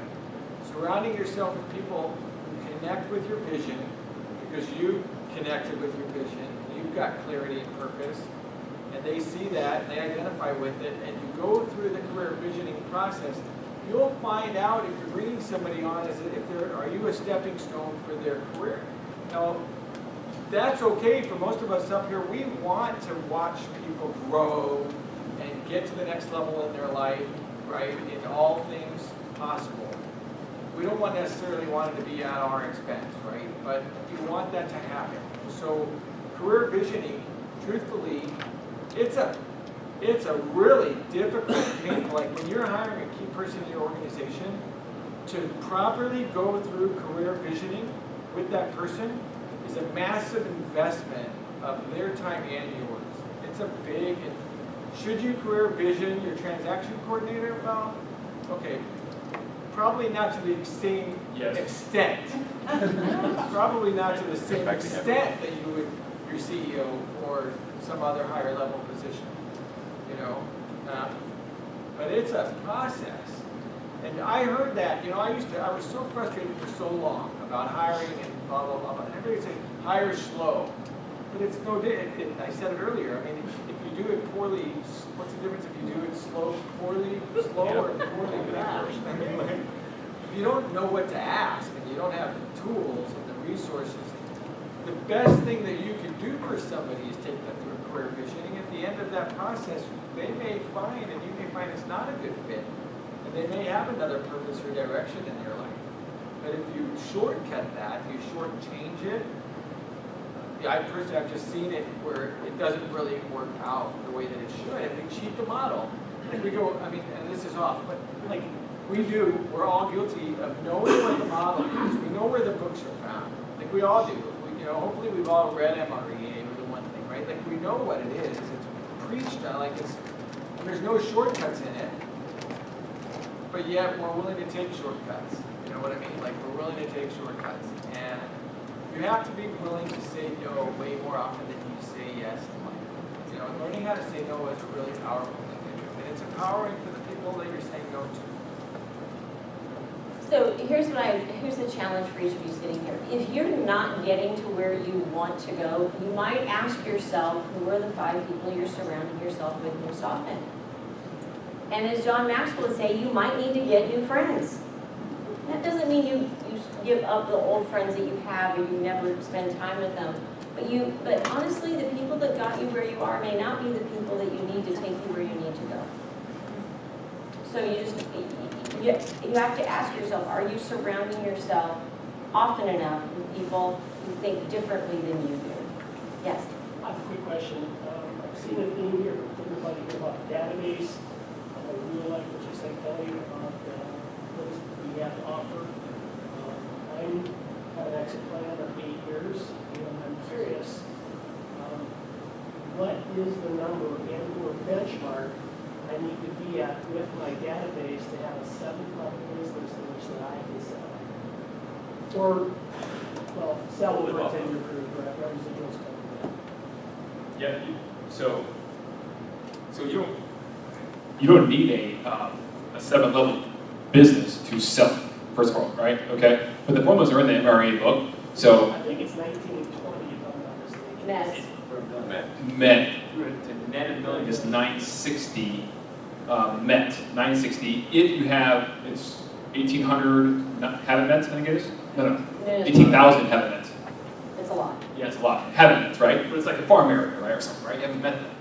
surrounding yourself with people who connect with your vision, because you connected with your vision, you've got clarity and purpose, and they see that, and they identify with it, and you go through the career visioning process, you'll find out if you're bringing somebody on, are you a stepping stone for their career? Now, that's okay for most of us up here. We want to watch people grow and get to the next level in their life, right, in all things possible. We don't necessarily want it to be at our expense, right, but you want that to happen. So career visioning, truthfully, it's a really difficult, painful, like when you're hiring a key person in your organization, to properly go through career visioning with that person is a massive investment of their time and yours. It's a big, should you career vision your transaction coordinator? Well, okay, probably not to the same extent. Probably not to the same extent that you would your CEO or some other higher level position. But it's a process. And I heard that, I was so frustrated for so long about hiring and blah, blah, blah. And everybody would say, hire slow. But it's no different. I said it earlier. I mean, if you do it poorly, what's the difference if you do it slow or poorly fast? I mean, like, if you don't know what to ask and you don't have the tools and the resources, the best thing that you can do for somebody is take them through a career visioning. At the end of that process, they may find, and you may find it's not a good fit. And they may have another purpose or direction in their life. But if you shortcut that, you shortchange it, I've just seen it where it doesn't really work out the way that it should. And we cheat the model. Like we go, I mean, and this is off, but like we're all guilty of knowing what the model is. We know where the books are found. Like we all do. Hopefully we've all read MREA or the one thing, right? Like we know what it is. It's preached on, there's no shortcuts in it. But yet we're willing to take shortcuts. You know what I mean? Like we're willing to take shortcuts. And you have to be willing to say no way more often than you say yes in life. Learning how to say no is a really powerful thing to do. And it's empowering for the people that you're saying no to. So here's the challenge for each of you sitting here. If you're not getting to where you want to go, you might ask yourself, who are the 5 people you're surrounding yourself with most often? And as John Maxwell would say, you might need to get new friends. That doesn't mean you give up the old friends that you have or you never spend time with them. But honestly, the people that got you where you are may not be the people that you need to take you where you need to go. So you have to ask yourself, are you surrounding yourself often enough with people who think differently than you do? Yes? I have a quick question. I've seen a theme here, everybody here about database. I really like what you said, Kelly, about what we have to offer. I have an exit plan of 8 years, and I'm curious, what is the number and/or benchmark I need to be at with my database to have a 7-level business in which that I can sell? Or, sell with my 10-year period, where residuals come in. Yeah, so you don't need a 7-level business to sell, first of all, right? Okay, but the formulas are in the MRA book. So I think it's 19 and 20, if I'm not mistaken. Net. Met, to net a million is 960, Met, 960. If you have, it's 1,800 haven't Mets, I think it is? No, 18,000 haven't Mets. It's a lot. Yeah, it's a lot. Haven't Mets, right? But it's like a farm area, right, or something, right? You haven't met them.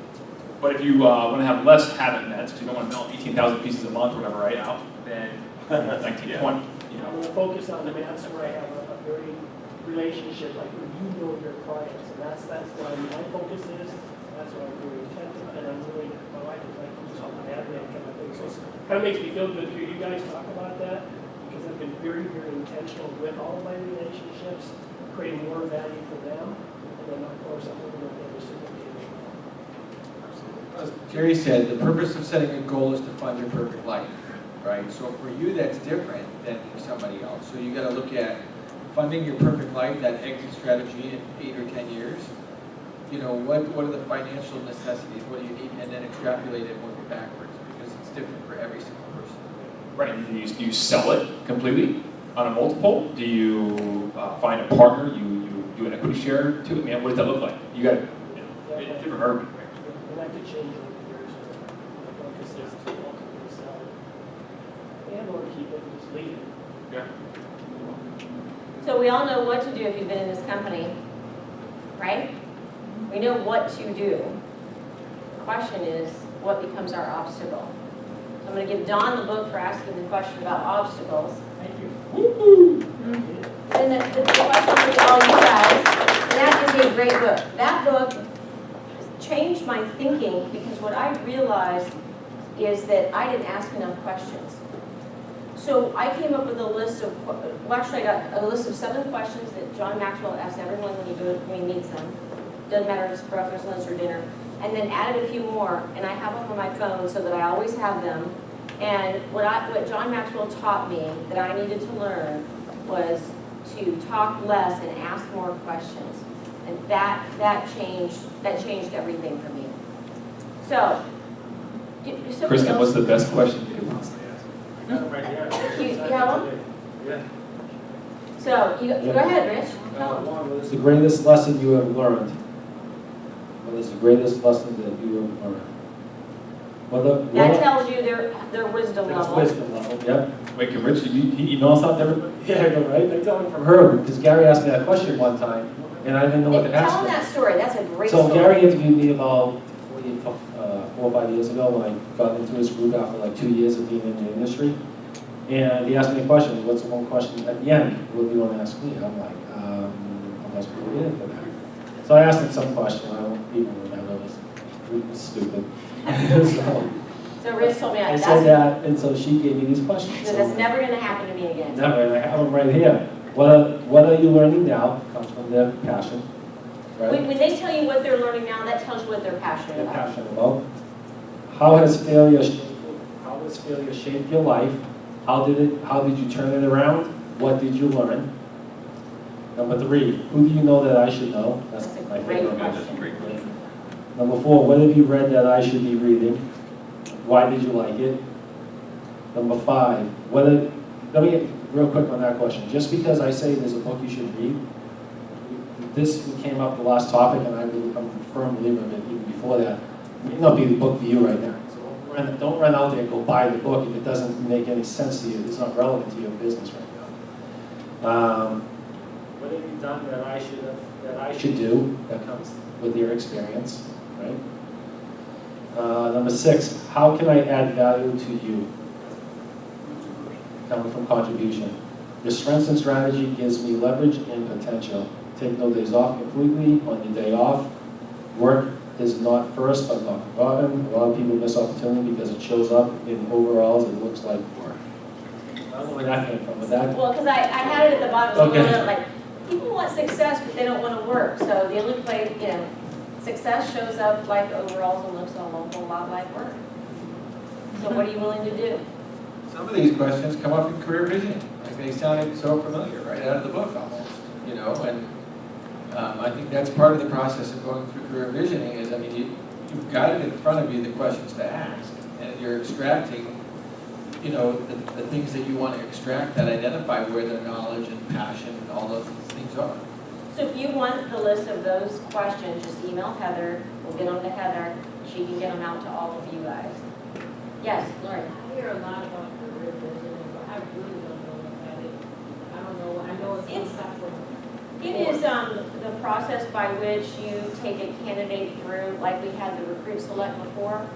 But if you want to have less haven't Mets, because you don't want to melt 18,000 pieces a month or whatever, right, out, then 1920. You I'm know. going to focus on the maps where I have a very relationship, like where you know your clients, and that's why my focus is, that's what I'm really intent on, and I'm really, my wife is like, just help my admin kind of thing, so it kind of makes me feel good to hear you guys talk about that, because I've been very, very intentional with all of my relationships, creating more value for them, and then of course I'm looking at the recipient as well. As Gary said, the purpose of setting a goal is to find your perfect life, right? So for you, that's different than for somebody else. So you got to look at funding your perfect life, that exit strategy in 8 or 10 years. You know, what are the financial necessities? What do you need? And then extrapolate it and work it backwards, because it's different for every single person. Right, and do you sell it completely on a multiple? Do you find a partner? You do an equity share to it? Man, what does that look like? You got different urban. And that could change over the years, but my focus is to ultimately sell it, and or keep it and just leave it. Yeah. So we all know what to do if you've been in this company, right? We know what to do. The question is, what becomes our obstacle? So I'm going to give Don the book for asking the question about obstacles. Thank you. And the question for all you guys, and that is a great book. That book changed my thinking, because what I realized is that I didn't ask enough questions. So I came up with a list of, well, actually I got a list of 7 questions that John Maxwell asks everyone when he meets them. Doesn't matter if it's breakfast, lunch, or dinner. And then added a few more, and I have them on my phone so that I always have them. And what John Maxwell taught me that I needed to learn was to talk less and ask more questions. And that changed everything for me. So, Kristan, what's the best question you could possibly ask? You have one? Yeah. So, go ahead, Rich. Tell them. What is the greatest lesson you have learned? What is the greatest lesson that you have learned? That tells you their wisdom That's level. wisdom level, yep. Wait, can Rich, you know something everybody? Yeah, I know, right? I tell him from her, because Gary asked me that question one time, and I didn't know what to ask Tell them him. that story. That's a great So story. Gary interviewed me about 4 or 5 years ago when I got into his group after like 2 years of being in the industry. And he asked me a question, what's the one question at the end? What do you want to ask me? I'm like, how much do we get for that? So I asked him some question, I don't even remember, it was stupid. So Rich told me I that's said that, and so she gave me these questions. so that's never going to happen to me again. Never, and I have them right here. What are you learning now comes from their passion, right? When they tell you what they're learning now, that tells you what they're passionate They're about. passionate about. How has failure shaped your life? How did you turn it around? What did you learn? Number 3, who do you know that I should know? That's my great favorite question. That's a great question. Number 4, what have you read that I should be reading? Why did you like it? Number 5, let me get real quick on that question. Just because I say there's a book you should read, this came up the last topic, and I'm a firm believer of it even before that. It may not be the book for you right now. So don't run out there and go buy the book if it doesn't make any sense to you. It's not relevant to your business right now. What have you done that I should do that comes with your experience, right? Number 6, how can I add value to you? Coming from contribution. Your strengths and strategy gives me leverage and potential. Take no days off completely on your day off. Work is not first but not forgotten. A lot of people miss opportunity because it shows up in overalls and looks like work. I don't know where that came from, but that. Well, because I had it at the bottom, so Okay. like, people want success, but they don't want to work. So the only way, success shows up like overalls and looks a whole lot like work. So what are you willing to do? Some of these questions come up in career vision. Like they sounded so familiar right out of the book almost, and I think that's part of the process of going through career visioning is, you've got it in front of you, the questions to ask, and you're extracting, the things that you want to extract that identify where their knowledge and passion and all those things So, So if you want the list of those questions, just email Heather, we'll get them to Heather, she can get them out to all of you guys. Yes, Lori? I hear a lot about career visioning, but I really don't know about it. I don't know, I know it's some type of. It is the process by which you take a candidate through, like we had the recruit select before.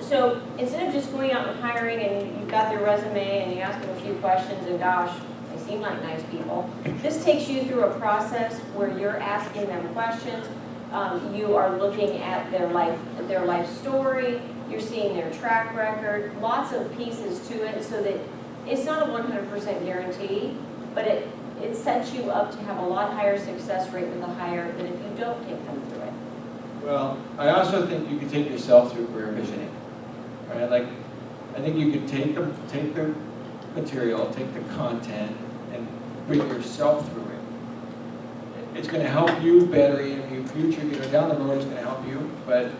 So instead of just going out and hiring and you've got their resume and you ask them a few questions and gosh, they seem like nice people, this takes you through a process where you're asking them questions. You are looking at their life story, you're seeing their track record, lots of pieces to it so that it's not a 100% guarantee, but it sets you up to have a lot higher success rate with a hire than if you don't take them through it. well, I also think you can take yourself through career visioning, right? Like, I think you could take the material, take the content, and bring yourself through it. It's going to help you better in your future. Down the road, it's going to help you. But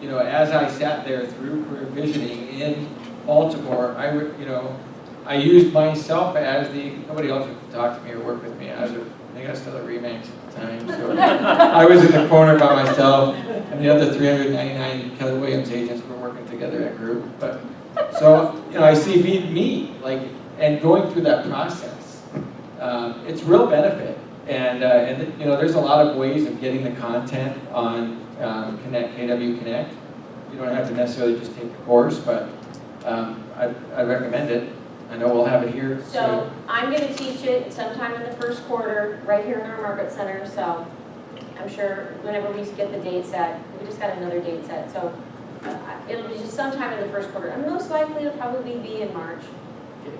as I sat there through career visioning in Baltimore, I used myself as nobody else would talk to me or work with me. I think I was still at Remax at the time, so I was in the corner by myself, and the other 399 Keller Williams agents were working together in a group. But so I see me and going through that process, it's real benefit, and there's a lot of ways of getting the content on KW Connect. You don't have to necessarily just take the course, but I recommend it. I know we'll have it here soon. So I'm going to teach it sometime in the first quarter, right here in our market center. So I'm sure whenever we get the date set, we just got another date set. So it'll be just sometime in the first quarter. And most likely it'll probably be in March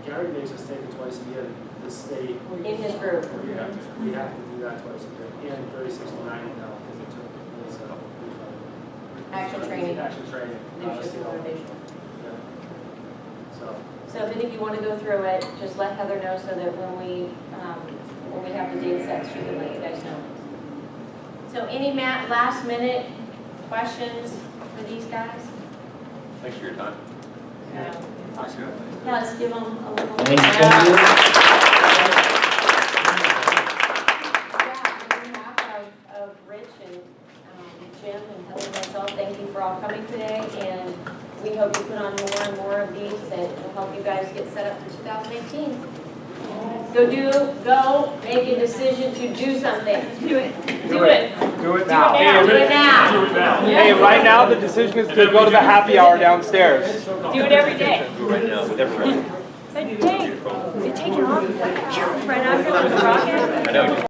Gary makes us take it twice a year to the state. in his group. We have to do that twice a year, and 3690 now, because it took place Action training. Action training. Leadership and motivation. So. So if any of you want to go through it, just let Heather know so that when we have the date sets, she can let you guys know. So any last minute questions for these guys? Thanks for your time. Yeah, let's give them a little. Thank you. On behalf of Rich and Jim and Heather and myself, thank you for all coming today, and we hope to put on more and more of these that will help you guys get set up for 2018. Go make a decision to do something. Do it. Do it now. Do it now. Do it now. Hey, right now the decision is to go to the happy hour downstairs. Do it every day. Do it right now with everybody. But dang, you're taking off right after the rocket. I know.